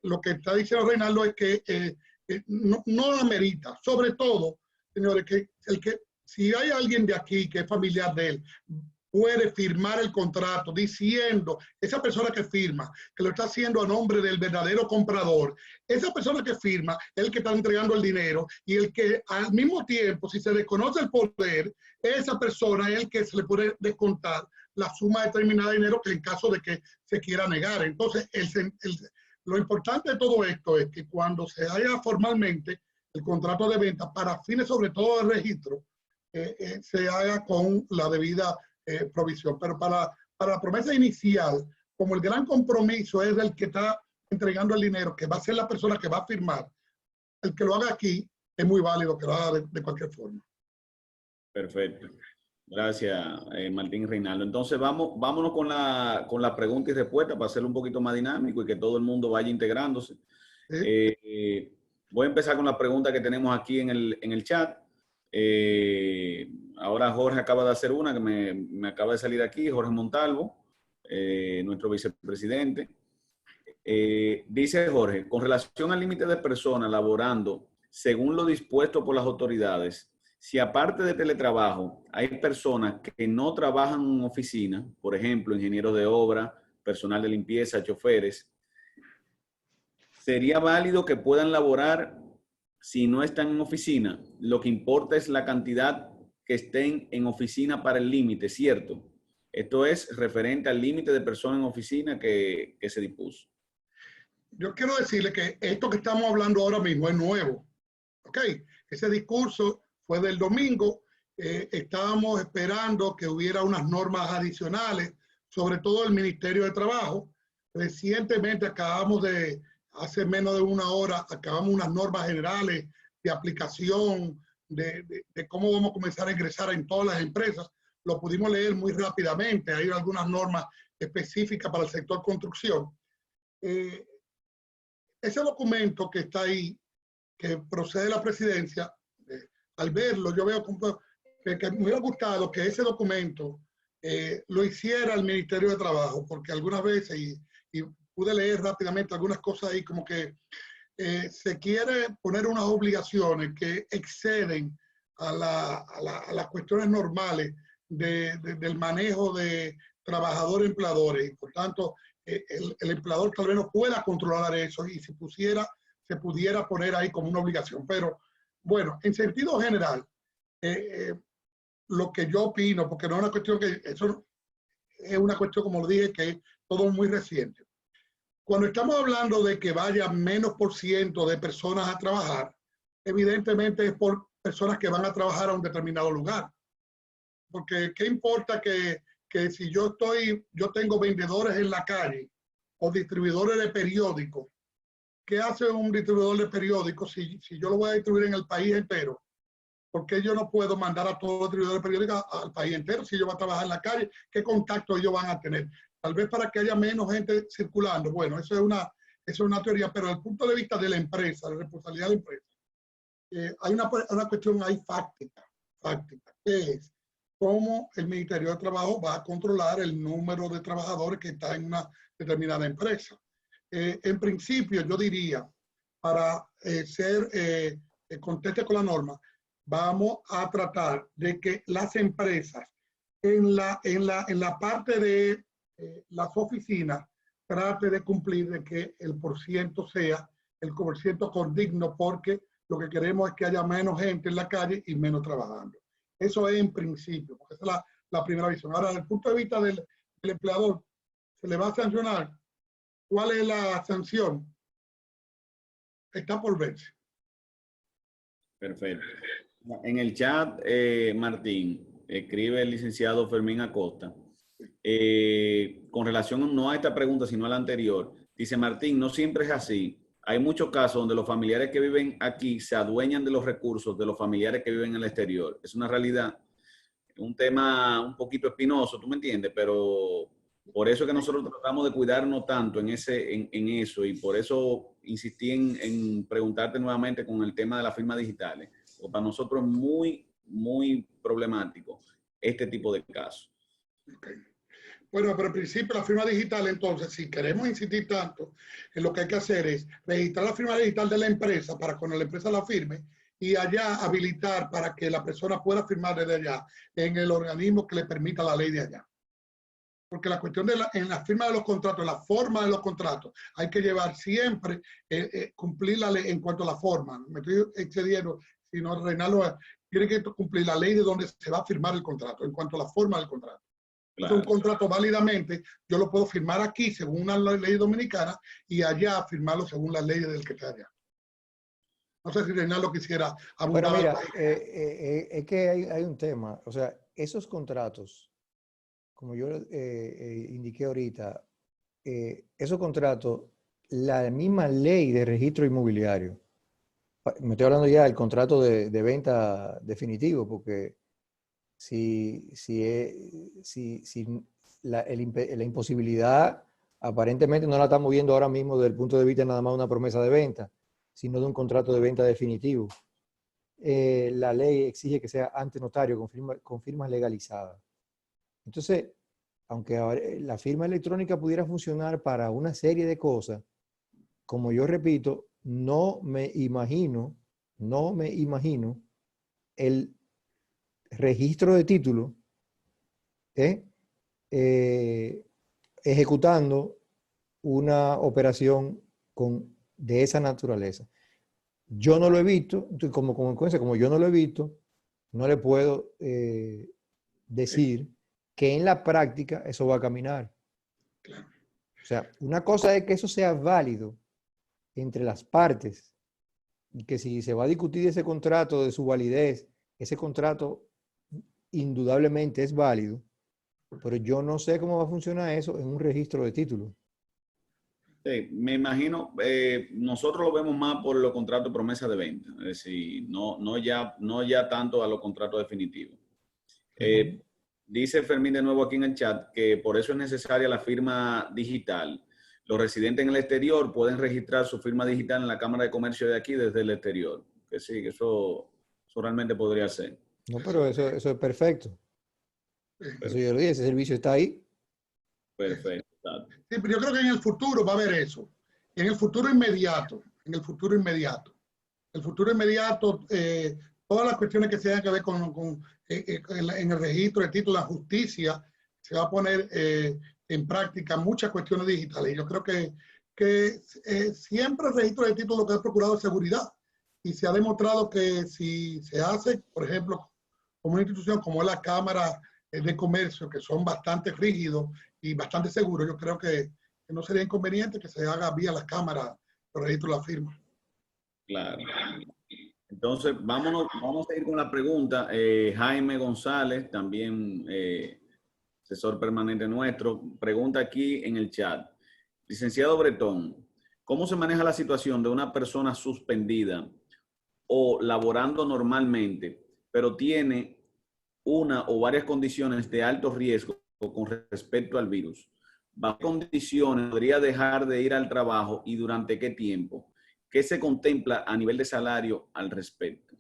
lo que está diciendo Reinaldo es que no amerita, sobre todo, señores, que si hay alguien de aquí que es familiar de él, puede firmar el contrato diciendo, esa persona que firma, que lo está haciendo a nombre del verdadero comprador, esa persona que firma es el que está entregando el dinero y el que al mismo tiempo, si se desconoce el poder, esa persona es el que se le puede descontar la suma determinada de dinero que en caso de que se quiera negar. Entonces, lo importante de todo esto es que cuando se haga formalmente el contrato de venta, para fines sobre todo de registro, se haga con la debida provisión. Pero para la promesa inicial, como el gran compromiso es del que está entregando el dinero, que va a ser la persona que va a firmar, el que lo haga aquí es muy válido que lo haga de cualquier forma. Perfecto. Gracias, Martín Reinaldo. Entonces, vámonos con la pregunta y respuesta para hacerlo un poquito más dinámico y que todo el mundo vaya integrándose. ¿Sí? Voy a empezar con la pregunta que tenemos aquí en el chat. Ahora Jorge acaba de hacer una que me acaba de salir aquí, Jorge Montalvo, nuestro vicepresidente. Dice Jorge, con relación al límite de personas laborando según lo dispuesto por las autoridades, si aparte de teletrabajo hay personas que no trabajan en oficina, por ejemplo, ingenieros de obra, personal de limpieza, choferes, ¿sería válido que puedan laborar si no están en oficina? Lo que importa es la cantidad que estén en oficina para el límite, ¿cierto? Esto es referente al límite de personas en oficina que se dispuso. Yo quiero decirle que esto que estamos hablando ahora mismo es nuevo. ¿Ok? Ese discurso fue del domingo. Estábamos esperando que hubiera unas normas adicionales, sobre todo el Ministerio de Trabajo. Recientemente hace menos de una hora, acabamos unas normas generales de aplicación, de cómo vamos a comenzar a ingresar en todas las empresas. Lo pudimos leer muy rápidamente. Hay algunas normas específicas para el sector construcción. Ese documento que está ahí, que procede de la presidencia, al verlo, yo veo que me hubiera gustado que ese documento lo hiciera el Ministerio de Trabajo, porque algunas veces, y pude leer rápidamente algunas cosas ahí, como que se quiere poner unas obligaciones que exceden a las cuestiones normales del manejo de trabajadores-empleadores, y por tanto, el empleador tal vez no pueda controlar eso, y si se pudiera poner ahí como una obligación. Pero bueno, en sentido general, lo que yo opino, porque no es una cuestión eso es una cuestión, como lo dije, que es todo muy reciente. Cuando estamos hablando de que vaya menos % de personas a trabajar, evidentemente es por personas que van a trabajar a un determinado lugar. Porque ¿qué importa que si yo tengo vendedores en la calle o distribuidores de periódicos? ¿Qué hace un distribuidor de periódicos si yo lo voy a distribuir en el país entero? ¿Por qué yo no puedo mandar a todos los distribuidores de periódicos al país entero si ellos van a trabajar en la calle? ¿Qué contacto ellos van a tener? Tal vez para que haya menos gente circulando. Bueno, eso es una teoría, pero desde el punto de vista de la empresa, la responsabilidad de la empresa, hay una cuestión ahí fáctica, que es cómo el Ministerio de Trabajo va a controlar el número de trabajadores que está en una determinada empresa. En principio, yo diría, para conteste con la norma, vamos a tratar de que las empresas en la parte de las oficinas trate de cumplir de que el % sea el % condigno, porque lo que queremos es que haya menos gente en la calle y menos trabajando. Eso es en principio, porque esa es la primera visión. Ahora, desde el punto de vista del empleador, ¿se le va a sancionar? ¿Cuál es la sanción? está por verse. Perfecto. En el chat, Martín, escribe el licenciado Fermín Acosta, con relación no a esta pregunta, sino a la anterior. Dice Martín, no siempre es así. Hay muchos casos donde los familiares que viven aquí se adueñan de los recursos de los familiares que viven en el exterior. Es una realidad, un tema un poquito espinoso, ¿tú me entiendes? Pero por eso es que nosotros tratamos de cuidarnos tanto en eso, y por eso insistí en preguntarte nuevamente con el tema de las firmas digitales. Porque para nosotros es muy, muy problemático este tipo de casos. Okay. Bueno, pero al principio la firma digital, entonces, si queremos insistir tanto, en lo que hay que hacer es registrar la firma digital de la empresa para cuando la empresa la firme y allá habilitar para que la persona pueda firmar desde allá en el organismo que le permita la ley de allá. Porque la cuestión en la firma de los contratos, la forma de los contratos, hay que llevar siempre, cumplir la ley en cuanto a la forma. Me estoy excediendo, si no, Reinaldo tiene que cumplir la ley de donde se va a firmar el contrato, en cuanto a la forma del contrato. Claro. Un contrato válidamente, yo lo puedo firmar aquí según una ley dominicana y allá firmarlo según las leyes del que está allá. No sé si Reinaldo quisiera abundar. Bueno, mira, es que hay un tema, o sea, esos contratos, como yo indiqué ahorita, esos contratos, la misma ley de registro inmobiliario, me estoy hablando ya del contrato de venta definitivo, porque la imposibilidad aparentemente no la estamos viendo ahora mismo desde el punto de vista nada más de una promesa de venta, sino de un contrato de venta definitivo. La ley exige que sea ante notario con firmas legalizadas. Entonces, aunque la firma electrónica pudiera funcionar para una serie de cosas, como yo repito, no me imagino el registro de título ejecutando una operación de esa naturaleza. Yo no lo he visto, como yo no lo he visto, no le puedo decir que en la práctica eso va a caminar. O sea, una cosa es que eso sea válido entre las partes y que si se va a discutir ese contrato, de su validez, ese contrato indudablemente es válido, pero yo no sé cómo va a funcionar eso en un registro de títulos. Sí, me imagino, nosotros lo vemos más por los contratos de promesa de venta, es decir, no ya tanto a los contratos definitivos. Dice Fermín de nuevo aquí en el chat que por eso es necesaria la firma digital. Los residentes en el exterior pueden registrar su firma digital en la Cámara de Comercio de aquí desde el exterior. Que sí, que eso realmente podría ser. No, pero eso es perfecto. Eso yo lo dije, ese servicio está ahí. Perfecto. Sí, pero yo creo que en el futuro va a haber eso. En el futuro inmediato, todas las cuestiones que tengan que ver en el registro de títulos, la justicia, se va a poner en práctica muchas cuestiones digitales. Y yo creo que siempre el registro de títulos lo que ha procurado es seguridad. Y se ha demostrado que si se hace, por ejemplo, como una institución como es la Cámara de Comercio, que son bastante rígidos y bastante seguros, yo creo que no sería inconveniente que se haga vía la Cámara el registro de la firma. Claro. Entonces, vamos a ir con la pregunta. Jaime González, también asesor permanente nuestro, pregunta aquí en el chat. Licenciado Bretón, ¿cómo se maneja la situación de una persona suspendida o laborando normalmente, pero tiene una o varias condiciones de alto riesgo con respecto al virus? ¿Bajo qué condiciones podría dejar de ir al trabajo y durante qué tiempo? ¿Qué se contempla a nivel de salario al respecto?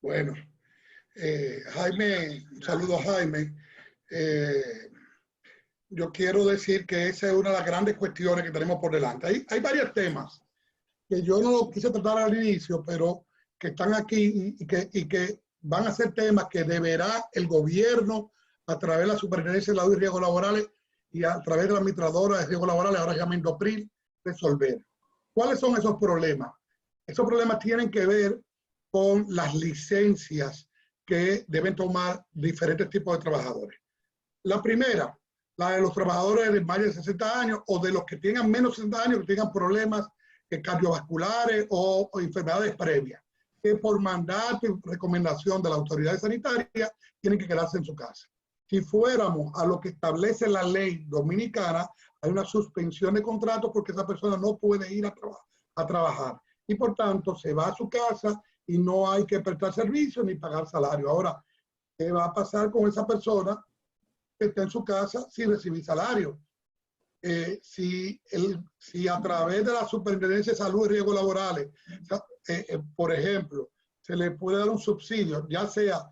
Bueno, Jaime, un saludo a Jaime. Yo quiero decir que esa es una de las grandes cuestiones que tenemos por delante. Hay varios temas que yo no quise tratar al inicio, pero que están aquí y que van a ser temas que deberá el gobierno, a través de la Superintendencia de Salud y Riesgos Laborales y a través de la Administradora de Riesgos Laborales, ahora llama Indopril, resolver. ¿Cuáles son esos problemas? Esos problemas tienen que ver con las licencias que deben tomar diferentes tipos de trabajadores. La primera, la de los trabajadores de más de 60 años o de los que tengan menos de 60 años, que tengan problemas cardiovasculares o enfermedades previas, que por mandato y recomendación de la autoridad sanitaria tienen que quedarse en su casa. Si fuéramos a lo que establece la ley dominicana, hay una suspensión de contrato porque esa persona no puede ir a trabajar. Y por tanto, se va a su casa y no hay que prestar servicio ni pagar salario. Ahora, ¿qué va a pasar con esa persona que está en su casa sin recibir salario? Si a través de la Superintendencia de Salud y Riesgos Laborales, por ejemplo, se le puede dar un subsidio, ya sea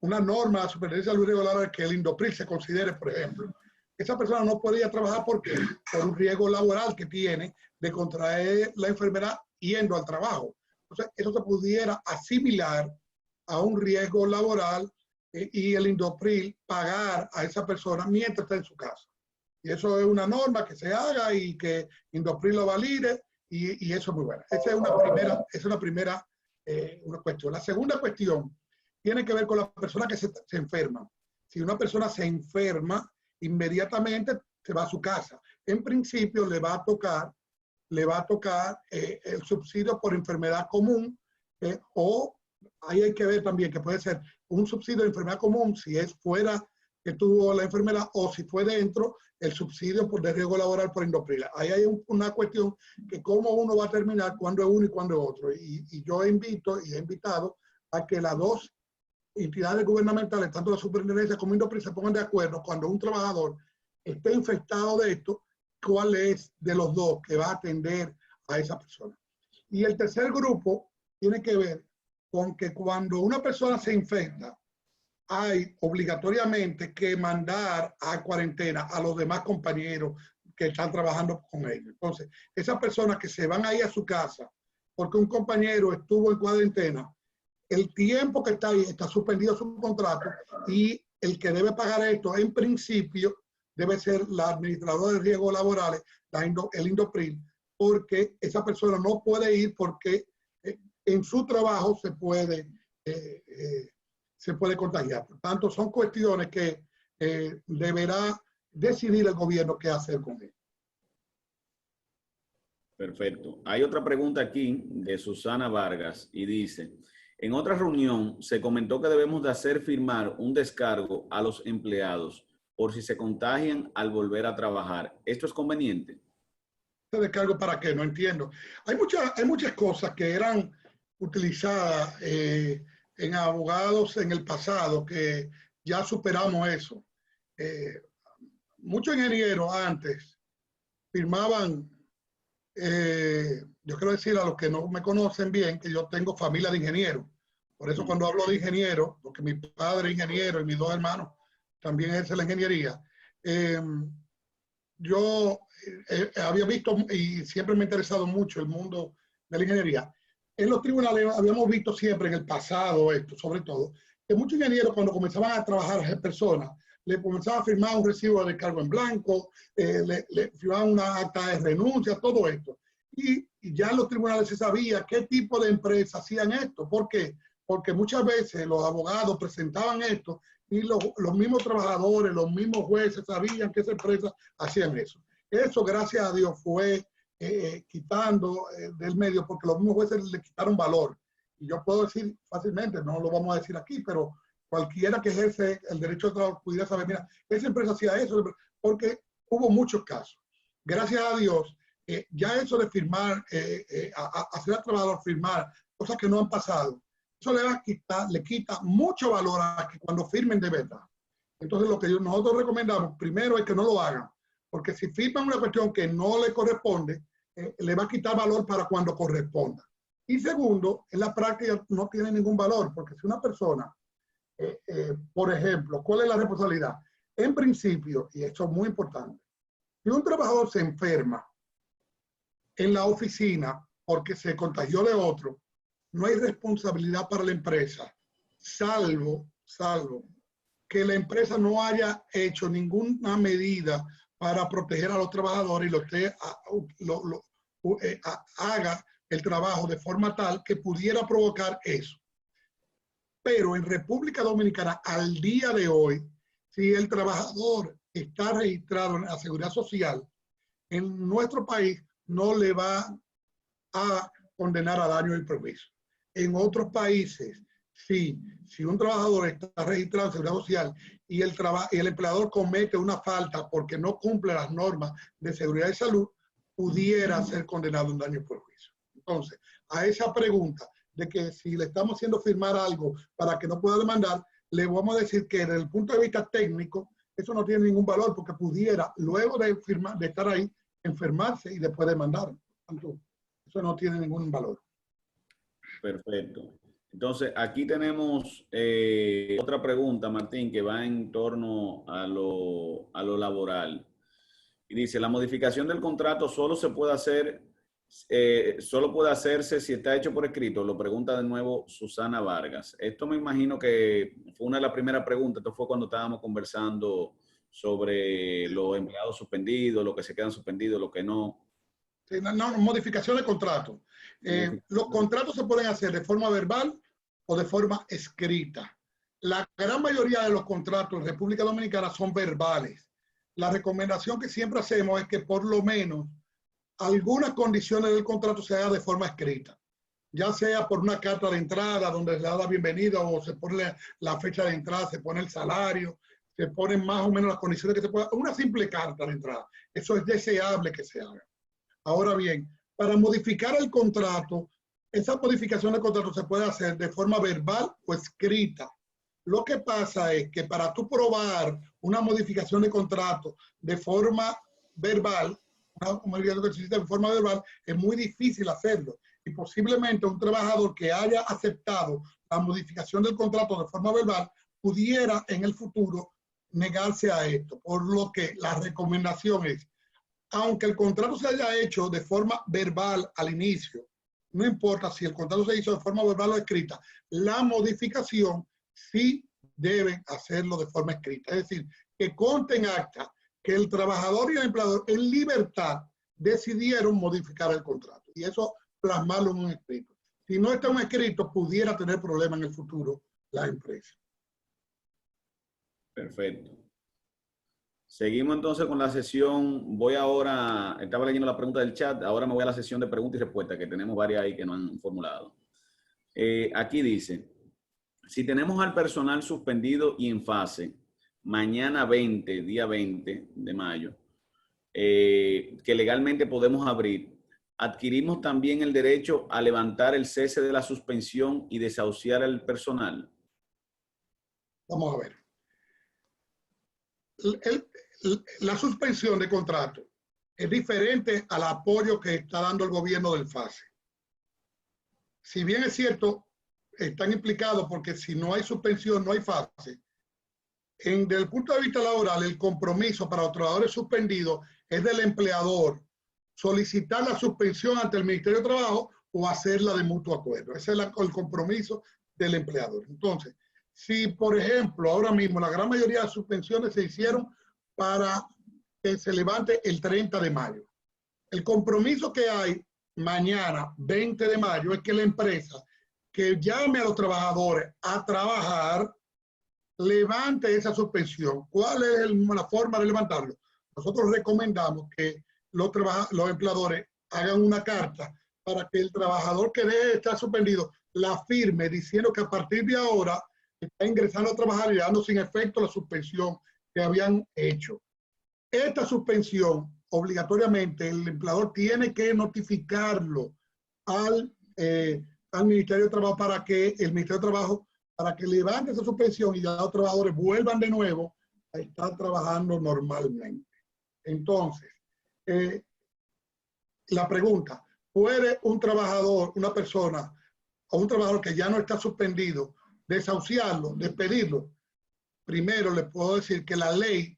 una norma de la Superintendencia de Salud y Riesgos Laborales que el INDOPRIL se considere, por ejemplo, esa persona no puede ir a trabajar porque por un riesgo laboral que tiene de contraer la enfermedad yendo al trabajo. Entonces, eso se pudiera asimilar a un riesgo laboral y el INDOPRIL pagar a esa persona mientras está en su casa. Y eso es una norma que se haga y que INDOPRIL lo valide y eso es muy bueno. Esa es una primera una cuestión. La segunda cuestión tiene que ver con las personas que se enferman. Si una persona se enferma, inmediatamente se va a su casa. En principio le va a tocar el subsidio por enfermedad común o ahí hay que ver también que puede ser un subsidio de enfermedad común si es fuera que tuvo la enfermedad o si fue dentro el subsidio por de riesgo laboral por INDOPRIL. Ahí hay una cuestión que cómo uno va a terminar, cuándo es uno y cuándo es otro. Y yo he invitado a que las dos entidades gubernamentales, tanto la Superintendencia como INDOPRIL, se pongan de acuerdo cuando un trabajador esté infectado de esto, cuál es de los dos que va a atender a esa persona. Y el tercer grupo tiene que ver con que cuando una persona se infecta, hay obligatoriamente que mandar a cuarentena a los demás compañeros que están trabajando con ellos. Entonces, esas personas que se van a ir a su casa porque un compañero estuvo en cuarentena, el tiempo que está ahí está suspendido su contrato y el que debe pagar esto en principio debe ser la administradora de riesgos laborales, el INDOPRIL, porque esa persona no puede ir porque en su trabajo se puede contagiar. Por tanto, son cuestiones que deberá decidir el gobierno qué hacer con él. Perfecto. Hay otra pregunta aquí de Susana Vargas y dice, en otra reunión se comentó que debemos de hacer firmar un descargo a los empleados por si se contagian al volver a trabajar. ¿Esto es conveniente? ¿Este descargo para qué? No entiendo. Hay muchas cosas que eran utilizadas en abogados en el pasado que ya superamos eso. Muchos ingenieros antes firmaban, yo quiero decir a los que no me conocen bien, que yo tengo familia de ingenieros. Por eso cuando hablo de ingeniero, porque mi padre es ingeniero y mis dos hermanos también ejercen la ingeniería, yo había visto y siempre me ha interesado mucho el mundo de la ingeniería. En los tribunales habíamos visto siempre en el pasado esto, sobre todo, que muchos ingenieros cuando comenzaban a trabajar en personas, le comenzaban a firmar un recibo de cargo en blanco, le firmaban una acta de renuncia, todo esto. Y ya en los tribunales se sabía qué tipo de empresas hacían esto. ¿Por qué? Porque muchas veces los abogados presentaban esto y los mismos trabajadores, los mismos jueces sabían que esas empresas hacían eso. Eso, gracias a Dios, fue quitando del medio porque los mismos jueces le quitaron valor. Y yo puedo decir fácilmente, no lo vamos a decir aquí, pero cualquiera que ejerce el derecho de trabajo pudiera saber, mira, esa empresa hacía eso, porque hubo muchos casos. Gracias a Dios, ya eso de firmar, hacer al trabajador firmar cosas que no han pasado, eso le quita mucho valor a que cuando firmen de verdad. Entonces, lo que nosotros recomendamos, primero, es que no lo hagan, porque si firman una cuestión que no le corresponde, le va a quitar valor para cuando corresponda. Y segundo, en la práctica no tiene ningún valor, porque si una persona, por ejemplo, ¿cuál es la responsabilidad? En principio, y esto es muy importante, si un trabajador se enferma en la oficina porque se contagió de otro, no hay responsabilidad para la empresa, salvo que la empresa no haya hecho ninguna medida para proteger a los trabajadores y haga el trabajo de forma tal que pudiera provocar eso. Pero en República Dominicana, al día de hoy, si el trabajador está registrado en la Seguridad Social, en nuestro país no le va a condenar a daño y perjuicio. En otros países, si un trabajador está registrado en Seguridad Social y el empleador comete una falta porque no cumple las normas de seguridad y salud, pudiera ser condenado en daño y perjuicio. Entonces, a esa pregunta de que si le estamos haciendo firmar algo para que no pueda demandar, le vamos a decir que desde el punto de vista técnico, eso no tiene ningún valor porque pudiera, luego de firmar, de estar ahí, enfermarse y después demandar. Eso no tiene ningún valor. Perfecto. Entonces, aquí tenemos otra pregunta, Martín, que va en torno a lo laboral. Y dice, la modificación del contrato solo se puede hacer, solo puede hacerse si está hecho por escrito. Lo pregunta de nuevo Susana Vargas. Esto me imagino que fue una de las primeras preguntas. Esto fue cuando estábamos conversando sobre los empleados suspendidos, los que se quedan suspendidos, los que no. Sí, no, modificación de contrato. Los contratos se pueden hacer de forma verbal o de forma escrita. La gran mayoría de los contratos en República Dominicana son verbales. La recomendación que siempre hacemos es que por lo menos algunas condiciones del contrato se hagan de forma escrita, ya sea por una carta de entrada donde se da la bienvenida o se pone la fecha de entrada, se pone el salario, se ponen más o menos las condiciones que se pueda, una simple carta de entrada. Eso es deseable que se haga. Ahora bien, para modificar el contrato, esa modificación del contrato se puede hacer de forma verbal o escrita. Lo que pasa es que para tú probar una modificación de contrato de forma verbal, de forma verbal, es muy difícil hacerlo. Y posiblemente un trabajador que haya aceptado la modificación del contrato de forma verbal pudiera en el futuro negarse a esto. Por lo que la recomendación es, aunque el contrato se haya hecho de forma verbal al inicio, no importa si el contrato se hizo de forma verbal o escrita, la modificación sí deben hacerlo de forma escrita. Es decir, que conste en acta que el trabajador y el empleador en libertad decidieron modificar el contrato. Y eso plasmarlo en un escrito. Si no está en un escrito, pudiera tener problemas en el futuro la empresa. Perfecto. Seguimos entonces con la sesión. Voy ahora, estaba leyendo la pregunta del chat, ahora me voy a la sesión de preguntas y respuestas, que tenemos varias ahí que no han formulado. Aquí dice, si tenemos al personal suspendido y en fase, mañana 20, día 20 de mayo, que legalmente podemos abrir, adquirimos también el derecho a levantar el cese de la suspensión y desahuciar al personal. Vamos a ver. La suspensión de contrato es diferente al apoyo que está dando el gobierno del FASE. Si bien es cierto, están implicados porque si no hay suspensión, no hay FASE. Desde el punto de vista laboral, el compromiso para los trabajadores suspendidos es del empleador solicitar la suspensión ante el Ministerio de Trabajo o hacerla de mutuo acuerdo. Ese es el compromiso del empleador. Entonces, si, por ejemplo, ahora mismo la gran mayoría de las suspensiones se hicieron para que se levante el 30 de mayo. El compromiso que hay mañana, 20 de mayo, es que la empresa que llame a los trabajadores a trabajar, levante esa suspensión. ¿Cuál es la forma de levantarlo? Nosotros recomendamos que los empleadores hagan una carta para que el trabajador que debe estar suspendido la firme diciendo que a partir de ahora está ingresando a trabajar y dando sin efecto la suspensión que habían hecho. Esta suspensión, obligatoriamente, el empleador tiene que notificarlo al Ministerio de Trabajo para que el Ministerio de Trabajo, para que levante esa suspensión y ya los trabajadores vuelvan de nuevo a estar trabajando normalmente. Entonces, la pregunta, ¿puede un trabajador, una persona o un trabajador que ya no está suspendido, desahuciarlo, despedirlo? Primero le puedo decir que la ley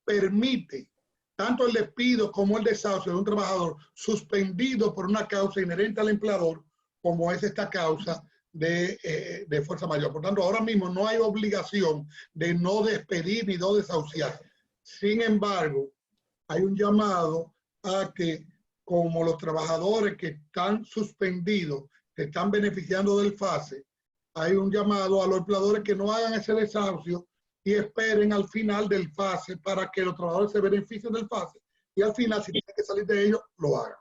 permite tanto el despido como el desahucio de un trabajador suspendido por una causa inherente al empleador, como es esta causa de fuerza mayor. Por tanto, ahora mismo no hay obligación de no despedir ni no desahuciar. Sin embargo, hay un llamado a que, como los trabajadores que están suspendidos, que están beneficiando del FASE, hay un llamado a los empleadores que no hagan ese desahucio y esperen al final del FASE para que los trabajadores se beneficien del FASE y al final, si tienen que salir de ellos, lo hagan.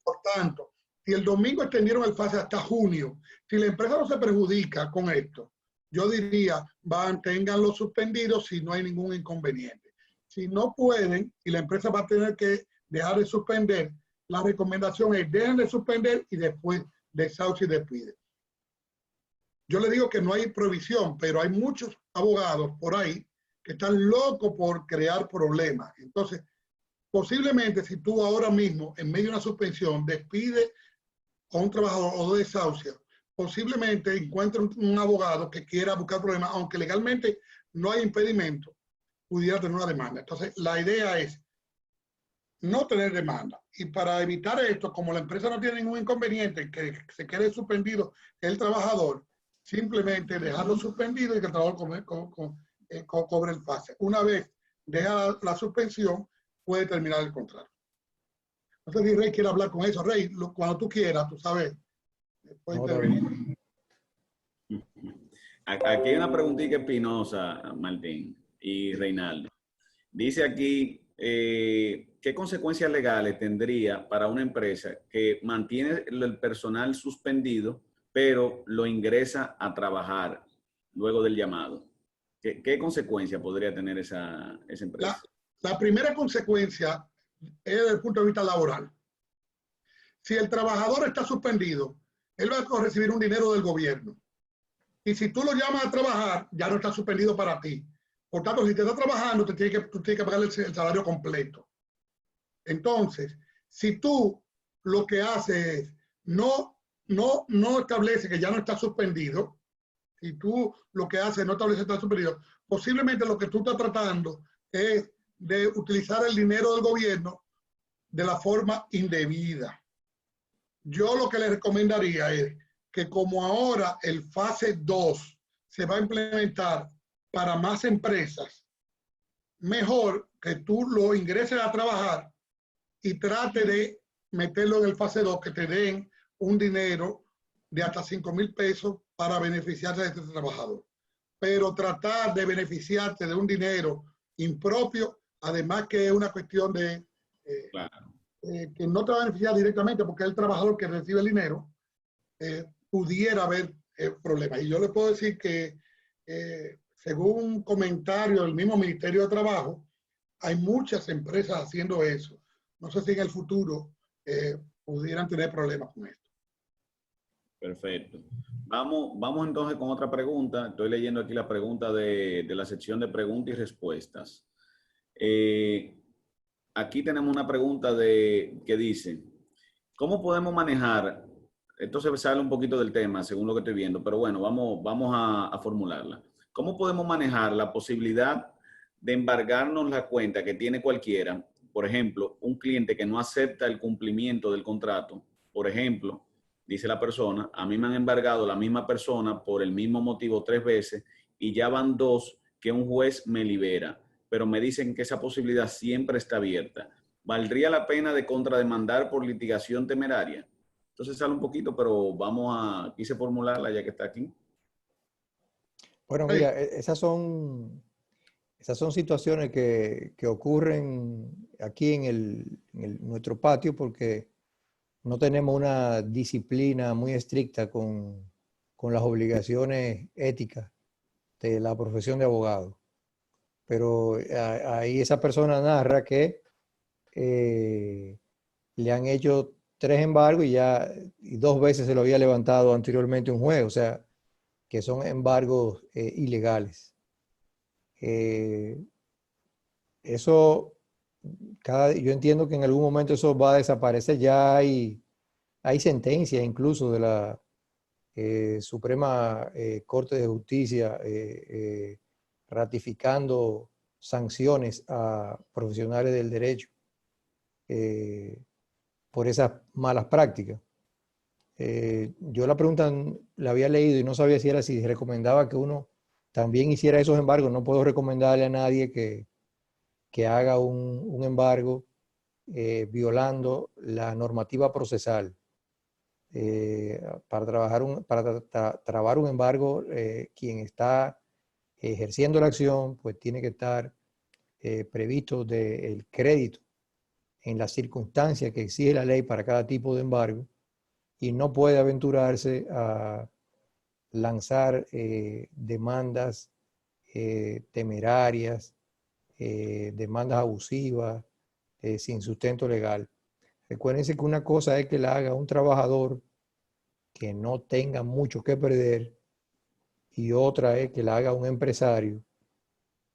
Por tanto, si el domingo extendieron el FASE hasta junio, si la empresa no se perjudica con esto, yo diría, manténganlo suspendido si no hay ningún inconveniente. Si no pueden y la empresa va a tener que dejar de suspender, la recomendación es dejen de suspender y después desahucia y despide. Yo le digo que no hay prohibición, pero hay muchos abogados por ahí que están locos por crear problemas. Entonces, posiblemente si tú ahora mismo, en medio de una suspensión, despides a un trabajador o desahucia, posiblemente encuentre un abogado que quiera buscar problemas, aunque legalmente no hay impedimento, pudiera tener una demanda. Entonces, la idea es no tener demanda. Y para evitar esto, como la empresa no tiene ningún inconveniente, que se quede suspendido el trabajador, simplemente dejarlo suspendido y que el trabajador cobre el FASE. Una vez deja la suspensión, puede terminar el contrato. No sé si Rey quiere hablar con eso. Rey, cuando tú quieras, tú sabes. No, Aquí hay una preguntita espinosa, Martín y Reinaldo. Dice aquí, ¿qué consecuencias legales tendría para una empresa que mantiene el personal suspendido, pero lo ingresa a trabajar luego del llamado? ¿Qué consecuencia podría tener esa empresa? La primera consecuencia es desde el punto de vista laboral. Si el trabajador está suspendido, él va a recibir un dinero del gobierno. Y si tú lo llamas a trabajar, ya no está suspendido para ti. Por tanto, si te está trabajando, tú tienes que pagarle el salario completo. Entonces, si tú lo que haces es no establece que ya no está suspendido, si tú lo que haces no establece que está suspendido, posiblemente lo que tú estás tratando es de utilizar el dinero del gobierno de la forma indebida. Yo lo que le recomendaría es que como ahora el fase 2 se va a implementar para más empresas, mejor que tú lo ingreses a trabajar y trate de meterlo en el fase 2, que te den un dinero de hasta 5,000 pesos para beneficiarse de este trabajador. Pero tratar de beneficiarte de un dinero impropio, además que es una cuestión de Claro. Que no te va a beneficiar directamente porque es el trabajador que recibe el dinero, pudiera haber problemas. Y yo le puedo decir que, según un comentario del mismo Ministerio de Trabajo, hay muchas empresas haciendo eso. No sé si en el futuro pudieran tener problemas con esto. Perfecto. Vamos entonces con otra pregunta. Estoy leyendo aquí la pregunta de la sección de preguntas y respuestas. Aquí tenemos una pregunta que dice, ¿cómo podemos manejar? Esto se sale un poquito del tema, según lo que estoy viendo, pero bueno, vamos a formularla. ¿Cómo podemos manejar la posibilidad de embargarnos la cuenta que tiene cualquiera? Por ejemplo, un cliente que no acepta el cumplimiento del contrato. Por ejemplo, dice la persona, a mí me han embargado la misma persona por el mismo motivo 3 veces y ya van 2 que un juez me libera, pero me dicen que esa posibilidad siempre está abierta. ¿Valdría la pena de contrademandar por litigación temeraria? Entonces sale un poquito, pero quise formularla ya que está aquí. Bueno, mira, esas son situaciones que ocurren aquí en nuestro patio porque no tenemos una disciplina muy estricta con las obligaciones éticas de la profesión de abogado. Pero ahí esa persona narra que le han hecho 3 embargos y 2 veces se lo había levantado anteriormente un juez, o sea, que son embargos ilegales. Eso, yo entiendo que en algún momento eso va a desaparecer. Ya hay sentencias incluso de la Suprema Corte de Justicia ratificando sanciones a profesionales del derecho por esas malas prácticas. Yo la pregunta la había leído y no sabía si era si recomendaba que uno también hiciera esos embargos. No puedo recomendarle a nadie que haga un embargo violando la normativa procesal. Para trabar un embargo, quien está ejerciendo la acción, pues tiene que estar previsto del crédito en las circunstancias que exige la ley para cada tipo de embargo y no puede aventurarse a lanzar demandas temerarias, demandas abusivas, sin sustento legal. Recuérdense que una cosa es que la haga un trabajador que no tenga mucho que perder y otra es que la haga un empresario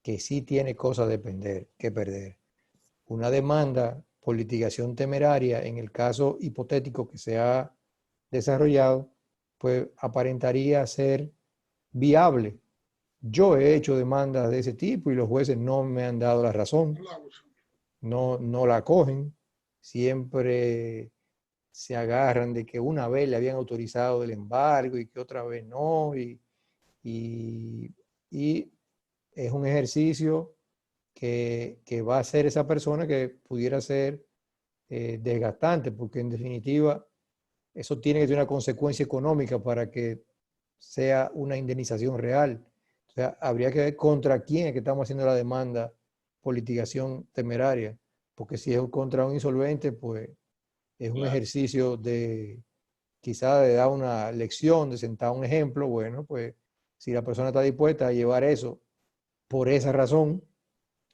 que sí tiene cosas que perder. Una demanda por litigación temeraria, en el caso hipotético que se ha desarrollado, pues aparentaría ser viable. Yo he hecho demandas de ese tipo y los jueces no me han dado la razón, no la cogen, siempre se agarran de que una vez le habían autorizado el embargo y que otra vez no, y es un ejercicio que va a hacer esa persona que pudiera ser desgastante, porque en definitiva eso tiene que tener una consecuencia económica para que sea una indemnización real. O sea, habría que ver contra quién es que estamos haciendo la demanda por litigación temeraria, porque si es contra un insolvente, pues es un ejercicio de quizá de dar una lección, de sentar un ejemplo. Bueno, pues si la persona está dispuesta a llevar eso por esa razón,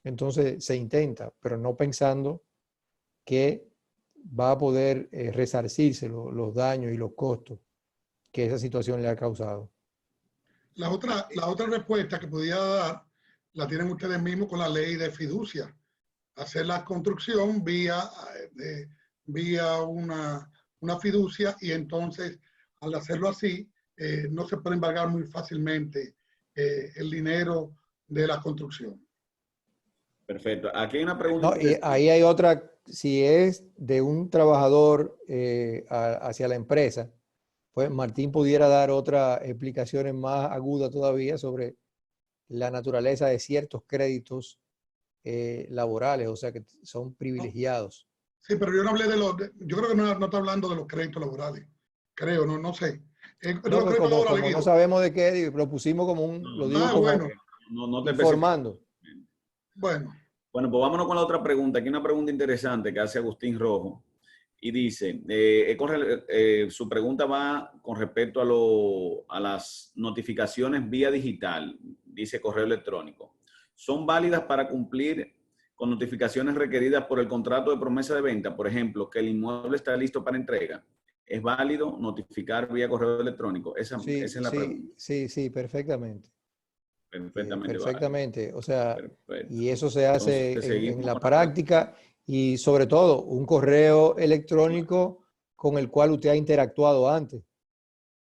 entonces se intenta, pero no pensando que va a poder resarcirse los daños y los costos que esa situación le ha causado. La otra respuesta que pudiera dar la tienen ustedes mismos con la ley de fiducia. Hacer la construcción vía una fiducia, y entonces al hacerlo así no se puede embargar muy fácilmente el dinero de la construcción. Perfecto. Aquí hay una pregunta. No, y ahí hay otra, si es de un trabajador hacia la empresa, pues Martín pudiera dar otras explicaciones más agudas todavía sobre la naturaleza de ciertos créditos laborales, o sea que son privilegiados. Sí, pero yo no hablé yo creo que no está hablando de los créditos laborales. Creo, no sé. No, pues como no sabemos de qué, lo pusimos como lo digo como bueno. No te informando. Bueno. Bueno, pues vámonos con la otra pregunta. Aquí una pregunta interesante que hace Agustín Rojo. Y dice, su pregunta va con respecto a las notificaciones vía digital, dice correo electrónico. ¿Son válidas para cumplir con notificaciones requeridas por el contrato de promesa de venta? Por ejemplo, que el inmueble está listo para entrega. ¿Es válido notificar vía correo electrónico? Esa es la pregunta. Sí, perfectamente. Perfectamente. O sea, Perfecto. y eso se hace en la con práctica y sobre todo un correo electrónico con el cual usted ha interactuado antes.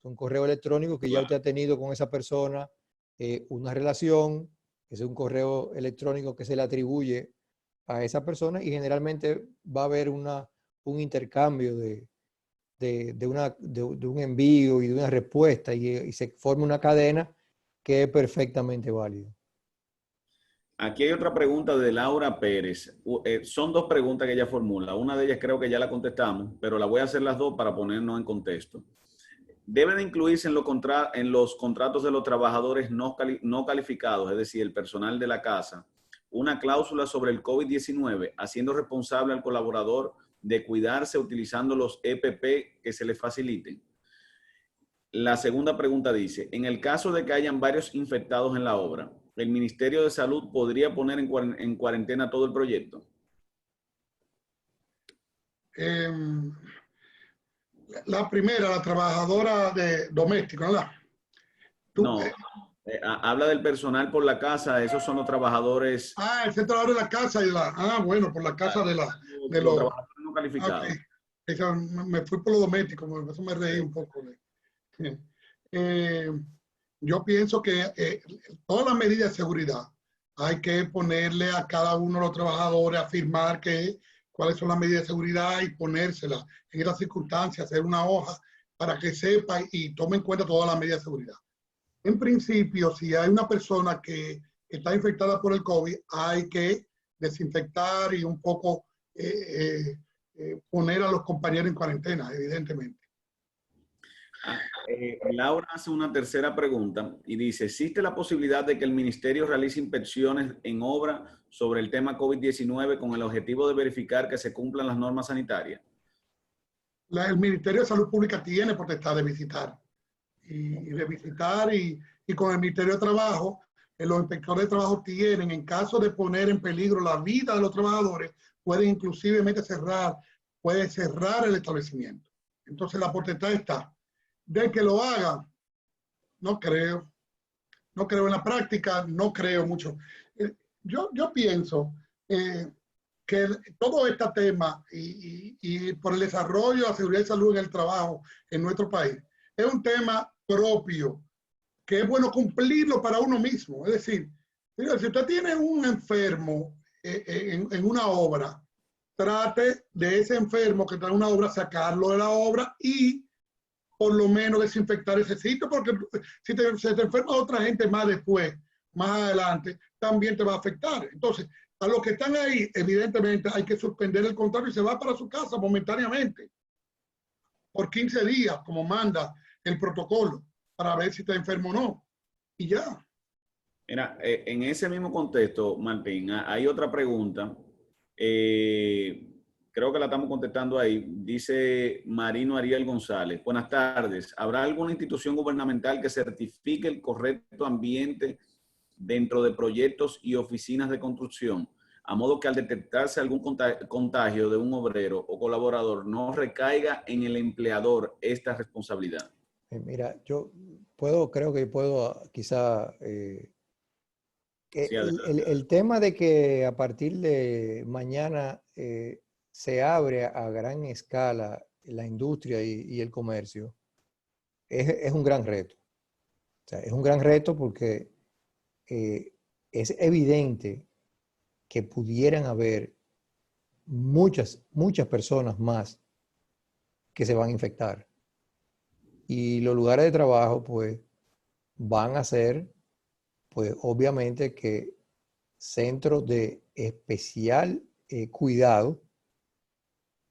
Un correo electrónico que ya usted ha tenido con esa persona una relación, es un correo electrónico que se le atribuye a esa persona y generalmente va a haber un intercambio de un envío y de una respuesta y se forma una cadena que es perfectamente válida. Aquí hay otra pregunta de Laura Pérez. Son dos preguntas que ella formula. Una de ellas creo que ya la contestamos, pero la voy a hacer las dos para ponernos en contexto. ¿Debe de incluirse en los contratos de los trabajadores no calificados, es decir, el personal de la casa, una cláusula sobre el COVID-19, haciendo responsable al colaborador de cuidarse utilizando los EPP que se le faciliten? La segunda pregunta dice, en el caso de que hayan varios infectados en la obra, ¿el Ministerio de Salud podría poner en cuarentena todo el proyecto? La primera, la trabajadora doméstica, ¿verdad? No, habla del personal por la casa, esos son los trabajadores. El trabajador de la casa bueno, por la casa de los trabajadores no calificados. Okay. Me fui por lo doméstico, eso me reí un poco. Yo pienso que todas las medidas de seguridad hay que ponerle a cada uno de los trabajadores a firmar cuáles son las medidas de seguridad y ponérselas en esas circunstancias, hacer una hoja para que sepa y tome en cuenta todas las medidas de seguridad. En principio, si hay una persona que está infectada por el COVID, hay que desinfectar y un poco poner a los compañeros en cuarentena, evidentemente. Laura hace una tercera pregunta y dice, ¿existe la posibilidad de que el ministerio realice inspecciones en obra sobre el tema COVID-19 con el objetivo de verificar que se cumplan las normas sanitarias? El Ministerio de Salud Pública tiene potestad de visitar y con el Ministerio de Trabajo, los inspectores de trabajo tienen, en caso de poner en peligro la vida de los trabajadores, pueden inclusivemente cerrar el establecimiento. Entonces la potestad está. De que lo haga, no creo. No creo en la práctica, no creo mucho. Yo pienso que todo este tema y por el desarrollo de la seguridad y salud en el trabajo en nuestro país es un tema propio, que es bueno cumplirlo para uno mismo. Es decir, si usted tiene un enfermo en una obra, trate de ese enfermo que está en una obra, sacarlo de la obra y por lo menos desinfectar ese sitio, porque si se te enferma otra gente más después, más adelante, también te va a afectar. Entonces, a los que están ahí, evidentemente hay que suspender el contrato y se va para su casa momentáneamente, por 15 días, como manda el protocolo, para ver si está enfermo o no. Y ya. Mira, en ese mismo contexto, Martín, hay otra pregunta. Creo que la estamos contestando ahí. Dice Marino Ariel González. Buenas tardes. ¿Habrá alguna institución gubernamental que certifique el correcto ambiente dentro de proyectos y oficinas de construcción? A modo que al detectarse algún contagio de un obrero o colaborador no recaiga en el empleador esta responsabilidad. Mira, creo que puedo quizá... Sí, el tema de que a partir de mañana se abre a gran escala la industria y el comercio es un gran reto. O sea, es un gran reto porque es evidente que pudieran haber muchas personas más que se van a infectar. Y los lugares de trabajo, pues, van a ser, pues, obviamente que centros de especial cuidado,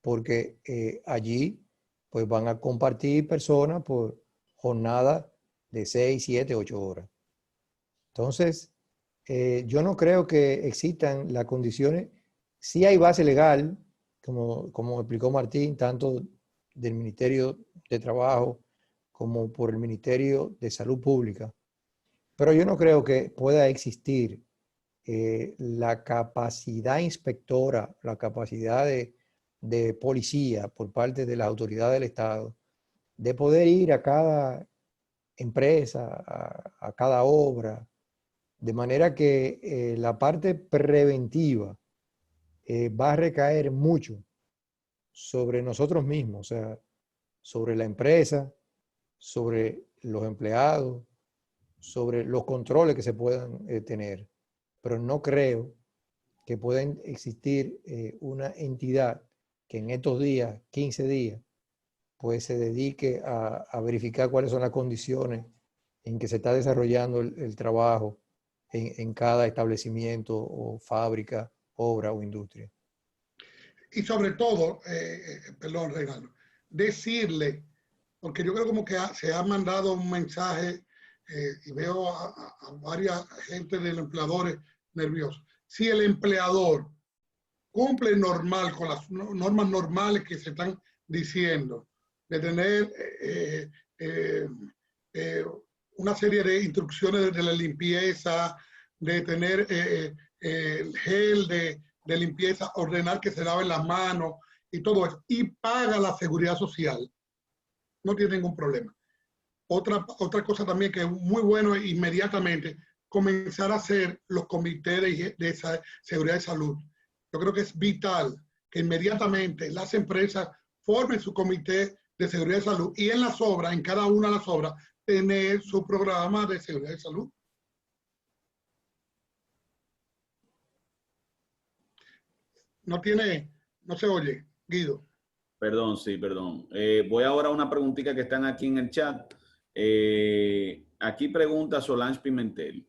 porque allí, pues, van a compartir personas por jornadas de 6, 7, 8 horas. Entonces, yo no creo que existan las condiciones. Sí hay base legal, como explicó Martín, tanto del Ministerio de Trabajo como por el Ministerio de Salud Pública. Pero yo no creo que pueda existir la capacidad inspectora, la capacidad de policía por parte de las autoridades del Estado, de poder ir a cada empresa, a cada obra, de manera que la parte preventiva va a recaer mucho sobre nosotros mismos, o sea, sobre la empresa, sobre los empleados, sobre los controles que se puedan tener. Pero no creo que pueda existir una entidad que en estos días, 15 días, pues se dedique a verificar cuáles son las condiciones en que se está desarrollando el trabajo en cada establecimiento o fábrica, obra o industria. Y sobre todo, perdón, Reinaldo, decirle, porque yo creo como que se ha mandado un mensaje y veo a varias gente de los empleadores nerviosos. Si el empleador cumple normal con las normas normales que se están diciendo, de tener una serie de instrucciones de la limpieza, de tener el gel de limpieza, ordenar que se laven las manos y todo eso, y paga la seguridad social, no tiene ningún problema. Otra cosa también que es muy bueno inmediatamente, comenzar a hacer los comités de esa seguridad de salud. Yo creo que es vital que inmediatamente las empresas formen su comité de seguridad de salud y en las obras, en cada una de las obras, tener su programa de seguridad de salud. No se oye, Guido. Perdón, sí, perdón. Voy ahora a una preguntita que están aquí en el chat. Aquí pregunta Solange Pimentel.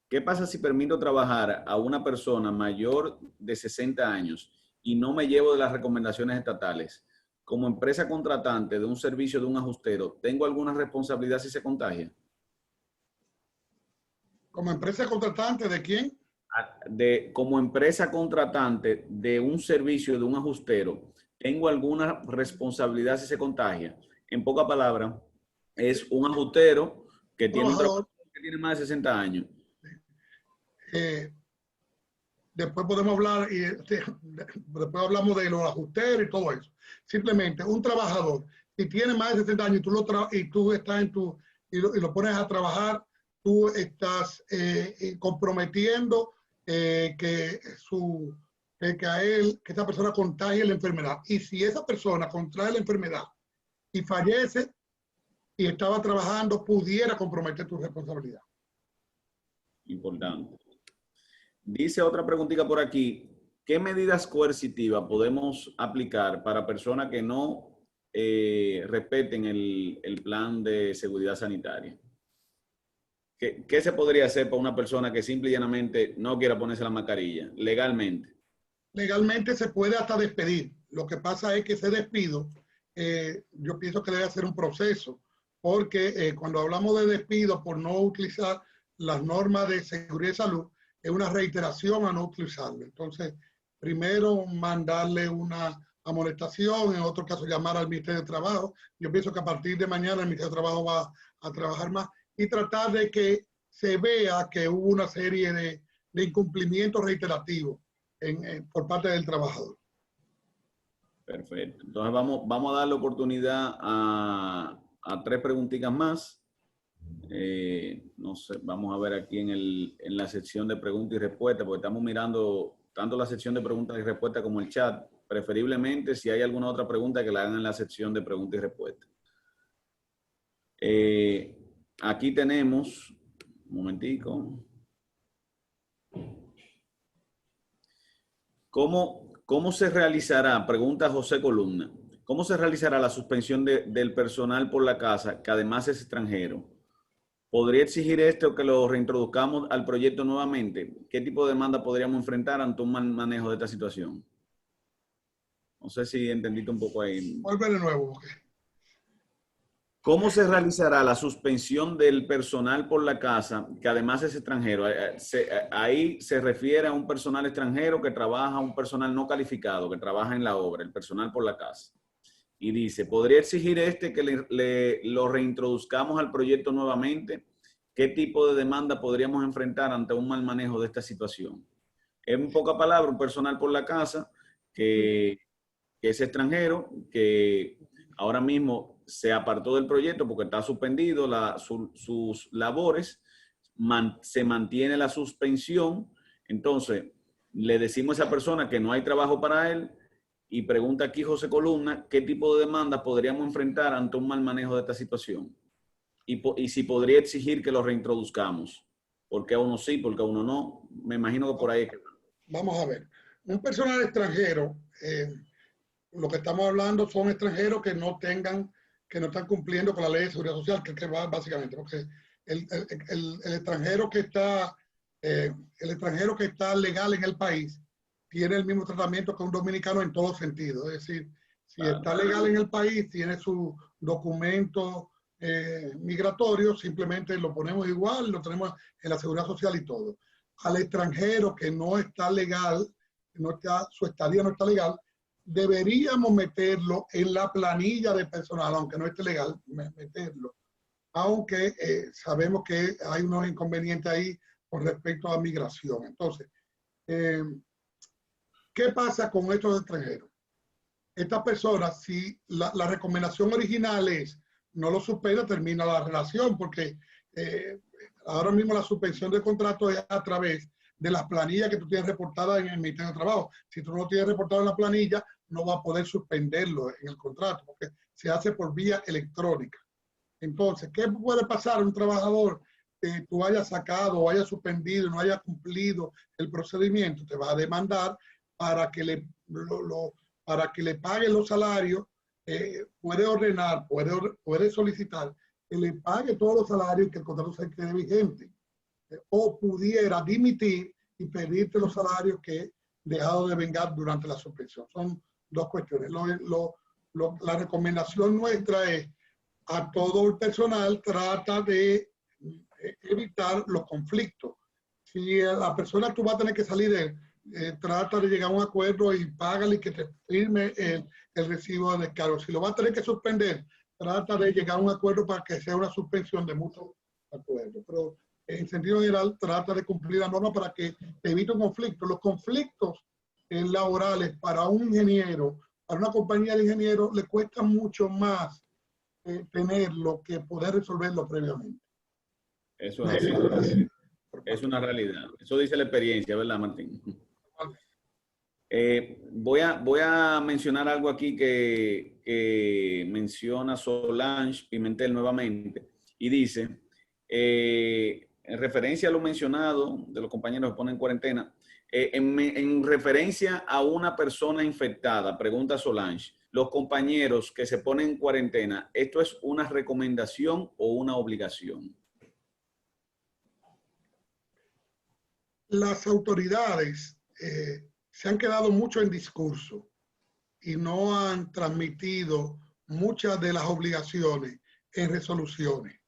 ¿Qué pasa si permito trabajar a una persona mayor de 60 años y no me llevo de las recomendaciones estatales? como empresa contratante de un servicio de un ajustero, ¿tengo alguna responsabilidad si se contagia? ¿Como empresa contratante de quién? Como empresa contratante de un servicio de un ajustero, ¿tengo alguna responsabilidad si se contagia? En pocas palabras, es un ajustero que tiene un Trabajador. trabajo que tiene más de 60 años. Después podemos hablar, y después hablamos de los ajusteros y todo eso. Simplemente un trabajador, si tiene más de 60 años y tú estás y lo pones a trabajar, tú estás comprometiendo que esa persona contagie la enfermedad. Y si esa persona contrae la enfermedad y fallece y estaba trabajando, pudiera comprometer tu responsabilidad. Importante. Dice otra preguntita por aquí. ¿Qué medidas coercitivas podemos aplicar para personas que no respeten el plan de seguridad sanitaria? ¿Qué se podría hacer para una persona que simple y llanamente no quiera ponerse la mascarilla legalmente? Legalmente se puede hasta despedir. Lo que pasa es que ese despido, yo pienso que debe ser un proceso, porque cuando hablamos de despido por no utilizar las normas de seguridad y salud, es una reiteración a no utilizarlo. Entonces, primero mandarle una amonestación, en otro caso llamar al Ministerio de Trabajo. Yo pienso que a partir de mañana el Ministerio de Trabajo va a trabajar más y tratar de que se vea que hubo una serie de incumplimientos reiterativos por parte del trabajador. Perfecto. Entonces vamos a darle oportunidad a 3 preguntitas más. No sé, vamos a ver aquí en la sección de preguntas y respuestas, porque estamos mirando tanto la sección de preguntas y respuestas como el chat. Preferiblemente, si hay alguna otra pregunta, que la hagan en la sección de preguntas y respuestas. Aquí tenemos, un momentico. ¿Cómo se realizará? Pregunta José Columna. ¿Cómo se realizará la suspensión del personal por la casa, que además es extranjero? ¿Podría exigir esto que lo reintroduzcamos al proyecto nuevamente? ¿Qué tipo de demanda podríamos enfrentar ante un mal manejo de esta situación? No sé si entendiste un poco ahí. Vuelve de nuevo. Okay. ¿Cómo se realizará la suspensión del personal por la casa, que además es extranjero? Ahí se refiere a un personal extranjero que trabaja, un personal no calificado, que trabaja en la obra, el personal por la casa. Y dice, ¿podría exigir que lo reintroduzcamos al proyecto nuevamente? ¿Qué tipo de demanda podríamos enfrentar ante un mal manejo de esta situación? En pocas palabras, un personal por la casa que es extranjero, que ahora mismo se apartó del proyecto porque está suspendido sus labores, se mantiene la suspensión. Entonces, le decimos a esa persona que no hay trabajo para él. Y pregunta aquí José Columna, ¿qué tipo de demandas podríamos enfrentar ante un mal manejo de esta situación? Y si podría exigir que lo reintroduzcamos. ¿Por qué a uno sí, por qué a uno no? Me imagino que por ahí. Vamos a ver. Un personal extranjero, lo que estamos hablando son extranjeros que no están cumpliendo con la ley de seguridad social, que va básicamente, porque el extranjero que está legal en el país tiene el mismo tratamiento que un dominicano en todos sentidos. Es decir, si está legal en el país, tiene su documento migratorio, simplemente lo ponemos igual, lo tenemos en la seguridad social y todo. Al extranjero que no está legal, su estadía no está legal, deberíamos meterlo en la planilla de personal, aunque no esté legal, meterlo. Aunque sabemos que hay unos inconvenientes ahí con respecto a migración. Entonces, ¿qué pasa con estos extranjeros? Estas personas, si la recomendación original es no lo suspenda, termina la relación, porque ahora mismo la suspensión del contrato es a través de las planillas que tú tienes reportadas en el Ministerio de Trabajo. Si tú no lo tienes reportado en la planilla, no vas a poder suspenderlo en el contrato, porque se hace por vía electrónica. Entonces, ¿qué puede pasar a un trabajador que tú hayas sacado o hayas suspendido, no haya cumplido el procedimiento? Te va a demandar para que le paguen los salarios. Puede ordenar, puede solicitar que le pague todos los salarios y que el contrato se quede vigente. O pudiera dimitir y pedirte los salarios que dejado de vengar durante la suspensión. Son dos cuestiones. La recomendación nuestra es a todo el personal trata de evitar los conflictos. Si la persona tú vas a tener que salir trata de llegar a un acuerdo y págale y que te firme el recibo de descargo. Si lo vas a tener que suspender, trata de llegar a un acuerdo para que sea una suspensión de mutuo acuerdo. Pero en sentido general, trata de cumplir la norma para que evite un conflicto. Los conflictos laborales para un ingeniero, para una compañía de ingenieros, le cuesta mucho más tenerlo que poder resolverlo previamente. Eso es así. Es una realidad. Eso dice la experiencia, ¿verdad, Martín? Voy a mencionar algo aquí que menciona Solange Pimentel nuevamente y dice, en referencia a lo mencionado de los compañeros que ponen cuarentena, en referencia a una persona infectada, pregunta Solange, los compañeros que se ponen en cuarentena, ¿esto es una recomendación o una obligación? Las autoridades se han quedado mucho en discurso y no han transmitido muchas de las obligaciones en resoluciones.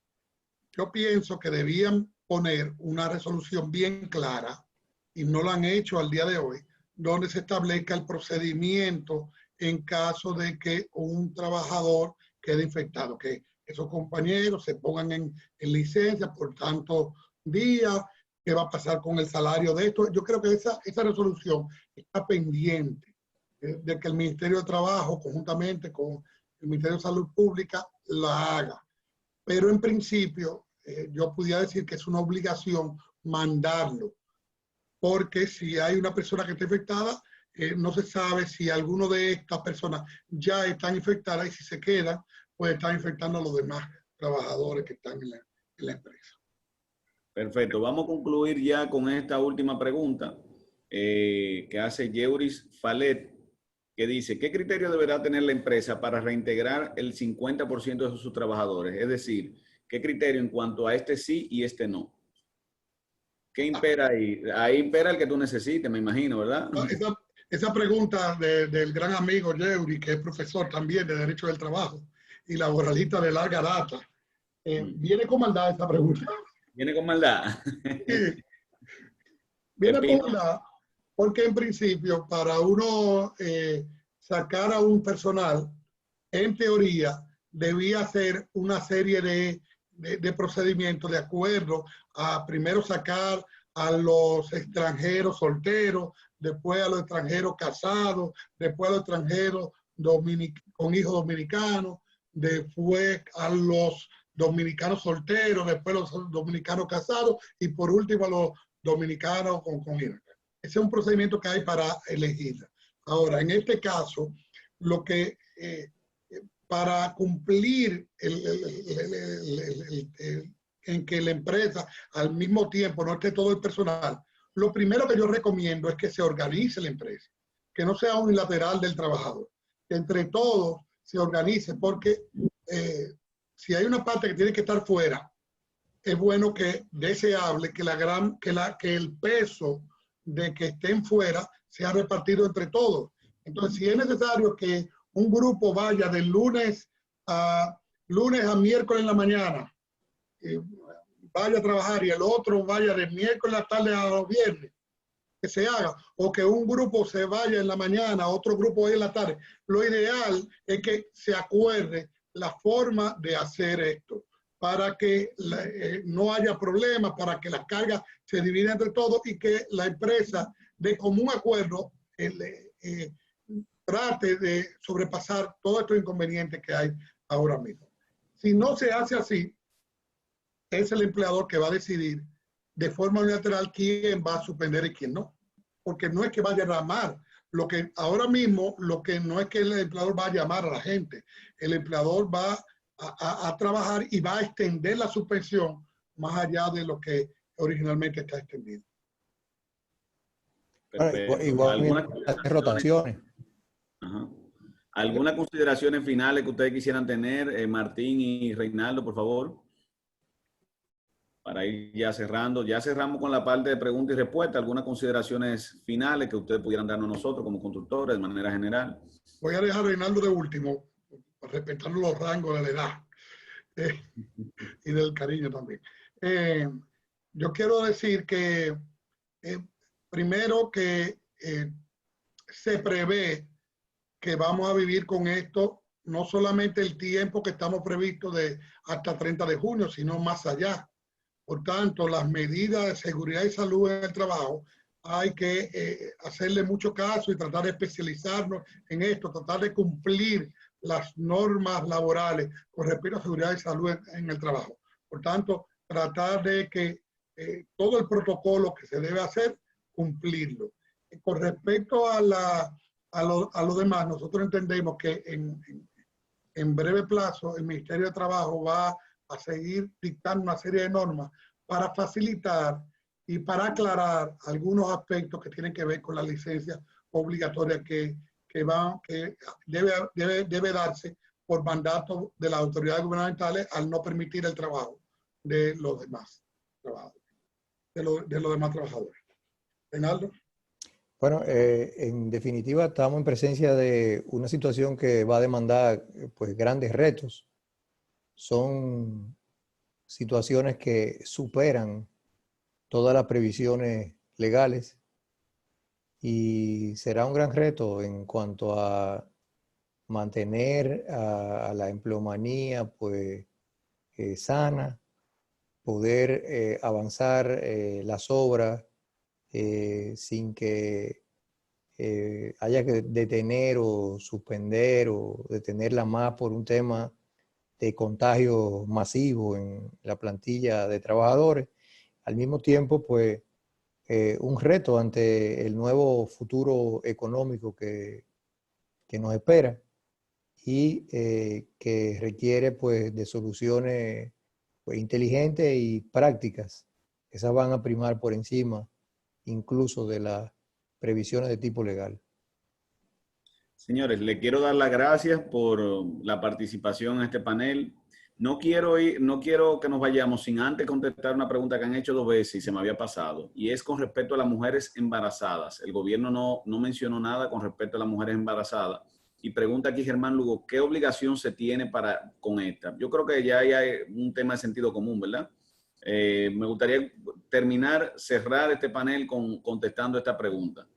Yo pienso que debían poner una resolución bien clara, y no lo han hecho al día de hoy, donde se establezca el procedimiento en caso de que un trabajador quede infectado, que esos compañeros se pongan en licencia por tantos días, qué va a pasar con el salario de esto. Yo creo que esa resolución está pendiente de que el Ministerio de Trabajo, conjuntamente con el Ministerio de Salud Pública, la haga. Pero en principio, yo pudiera decir que es una obligación mandarlo, porque si hay una persona que está infectada, no se sabe si alguno de estas personas ya están infectadas y si se quedan, pues están infectando a los demás trabajadores que están en la empresa. Perfecto. Vamos a concluir ya con esta última pregunta que hace Yeuris Falet, que dice, ¿qué criterio deberá tener la empresa para reintegrar el 50% de sus trabajadores? Es decir, ¿qué criterio en cuanto a este sí y este no? ¿Qué impera ahí? Ahí impera el que tú necesites, me imagino, ¿verdad? Esa pregunta del gran amigo Yeuri, que es profesor también de Derecho del Trabajo y laboralista de larga data, viene con maldad esa pregunta. Viene con maldad. Sí. Viene con maldad porque en principio para uno sacar a un personal, en teoría, debía hacer una serie de procedimientos de acuerdo a primero sacar a los extranjeros solteros, después a los extranjeros casados, después a los extranjeros con hijos dominicanos, después a los dominicanos solteros, después a los dominicanos casados y por último a los dominicanos con hijos. Ese es un procedimiento que hay para elegir. Ahora, en este caso, lo que para cumplir en que la empresa al mismo tiempo no esté todo el personal, lo primero que yo recomiendo es que se organice la empresa, que no sea unilateral del trabajador, que entre todos se organice, porque si hay una parte que tiene que estar fuera, es bueno que deseable que el peso de que estén fuera sea repartido entre todos. Entonces, si es necesario que un grupo vaya de lunes a miércoles en la mañana, vaya a trabajar, y el otro vaya de miércoles a la tarde a los viernes, que se haga, o que un grupo se vaya en la mañana, otro grupo vaya en la tarde. Lo ideal es que se acuerde la forma de hacer esto, para que no haya problemas, para que las cargas se dividan entre todos y que la empresa de común acuerdo trate de sobrepasar todos estos inconvenientes que hay ahora mismo. Si no se hace así, es el empleador que va a decidir de forma unilateral quién va a suspender y quién no. Porque no es que vaya a llamar. Ahora mismo, lo que no es que el empleador va a llamar a la gente. El empleador va a trabajar y va a extender la suspensión más allá de lo que originalmente está extendido. Igual rotaciones. Ajá. ¿Algunas consideraciones finales que ustedes quisieran tener, Martín y Reinaldo, por favor? para ir ya cerrando. Ya cerramos con la parte de preguntas y respuestas. ¿Algunas consideraciones finales que ustedes pudieran darnos a nosotros como constructores de manera general? Voy a dejar a Reinaldo de último, respetando los rangos de la edad y del cariño también. Yo quiero decir que, primero, que se prevé que vamos a vivir con esto no solamente el tiempo que estamos previstos de hasta 30 de junio, sino más allá. Por tanto, las medidas de seguridad y salud en el trabajo hay que hacerle mucho caso y tratar de especializarnos en esto, tratar de cumplir las normas laborales con respecto a seguridad y salud en el trabajo. Por tanto, tratar de que todo el protocolo que se debe hacer, cumplirlo. Con respecto a lo demás, nosotros entendemos que en breve plazo el Ministerio de Trabajo va a seguir dictando una serie de normas para facilitar y para aclarar algunos aspectos que tienen que ver con la licencia obligatoria que debe darse por mandato de las autoridades gubernamentales al no permitir el trabajo de los demás trabajadores. De los demás trabajadores. Reinaldo. Bueno, en definitiva estamos en presencia de una situación que va a demandar pues grandes retos. Son situaciones que superan todas las previsiones legales y será un gran reto en cuanto a mantener a la empleomanía pues sana, poder avanzar las obras sin que haya que detener o suspender o detenerla más por un tema de contagio masivo en la plantilla de trabajadores. Al mismo tiempo, pues, un reto ante el nuevo futuro económico que nos espera y que requiere, pues, de soluciones pues, inteligentes y prácticas. Esas van a primar por encima incluso de las previsiones de tipo legal. Señores, le quiero dar las gracias por la participación en este panel. No quiero que nos vayamos sin antes contestar una pregunta que han hecho 2 veces y se me había pasado, y es con respecto a las mujeres embarazadas. El gobierno no mencionó nada con respecto a las mujeres embarazadas. Y pregunta aquí Germán Lugo, ¿qué obligación se tiene con esta? Yo creo que ya hay un tema de sentido común, ¿verdad? Me gustaría cerrar este panel contestando esta pregunta.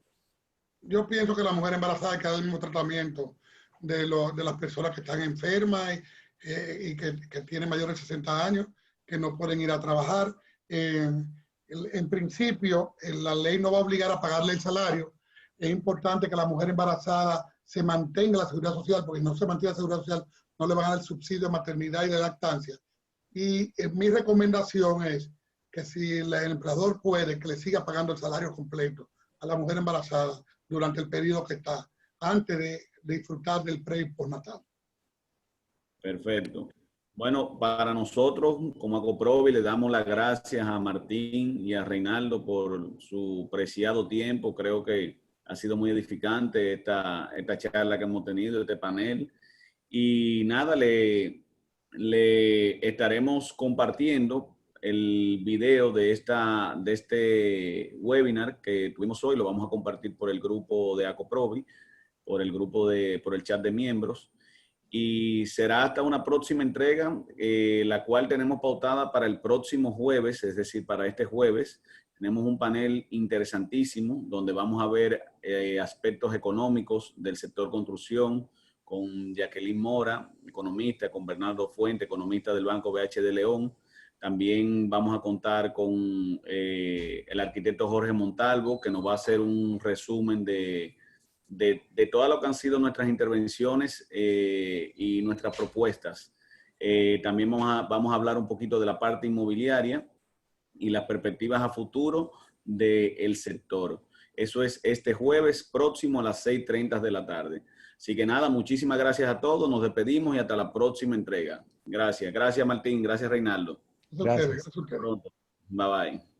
Yo pienso que la mujer embarazada hay que dar el mismo tratamiento de las personas que están enfermas y que tienen mayores de 60 años, que no pueden ir a trabajar. En principio, la ley no va a obligar a pagarle el salario. Es importante que la mujer embarazada se mantenga la seguridad social, porque si no se mantiene la seguridad social, no le van a dar el subsidio de maternidad y de lactancia. Y mi recomendación es que si el empleador puede, que le siga pagando el salario completo a la mujer embarazada durante el periodo que está, antes de disfrutar del pre y postnatal. Perfecto. Bueno, para nosotros, como Acoprovi, le damos las gracias a Martín y a Reinaldo por su preciado tiempo. Creo que ha sido muy edificante esta charla que hemos tenido, este panel. Y nada, le estaremos compartiendo el video de este webinar que tuvimos hoy. Lo vamos a compartir por el grupo de Acoprovi, por el chat de miembros. Y será hasta una próxima entrega, la cual tenemos pautada para el próximo jueves, es decir, para este jueves. Tenemos un panel interesantísimo donde vamos a ver aspectos económicos del sector construcción con Jacqueline Mora, economista, con Bernardo Fuente, economista del Banco BH de León. También vamos a contar con el arquitecto Jorge Montalvo, que nos va a hacer un resumen de todo lo que han sido nuestras intervenciones y nuestras propuestas. También vamos a hablar un poquito de la parte inmobiliaria y las perspectivas a futuro del sector. Eso es este jueves próximo a las 6:30 de la tarde. Así que nada, muchísimas gracias a todos. Nos despedimos y hasta la próxima entrega. Gracias. Gracias, Martín. Gracias, Reinaldo. Gracias. Hasta pronto. Bye, bye.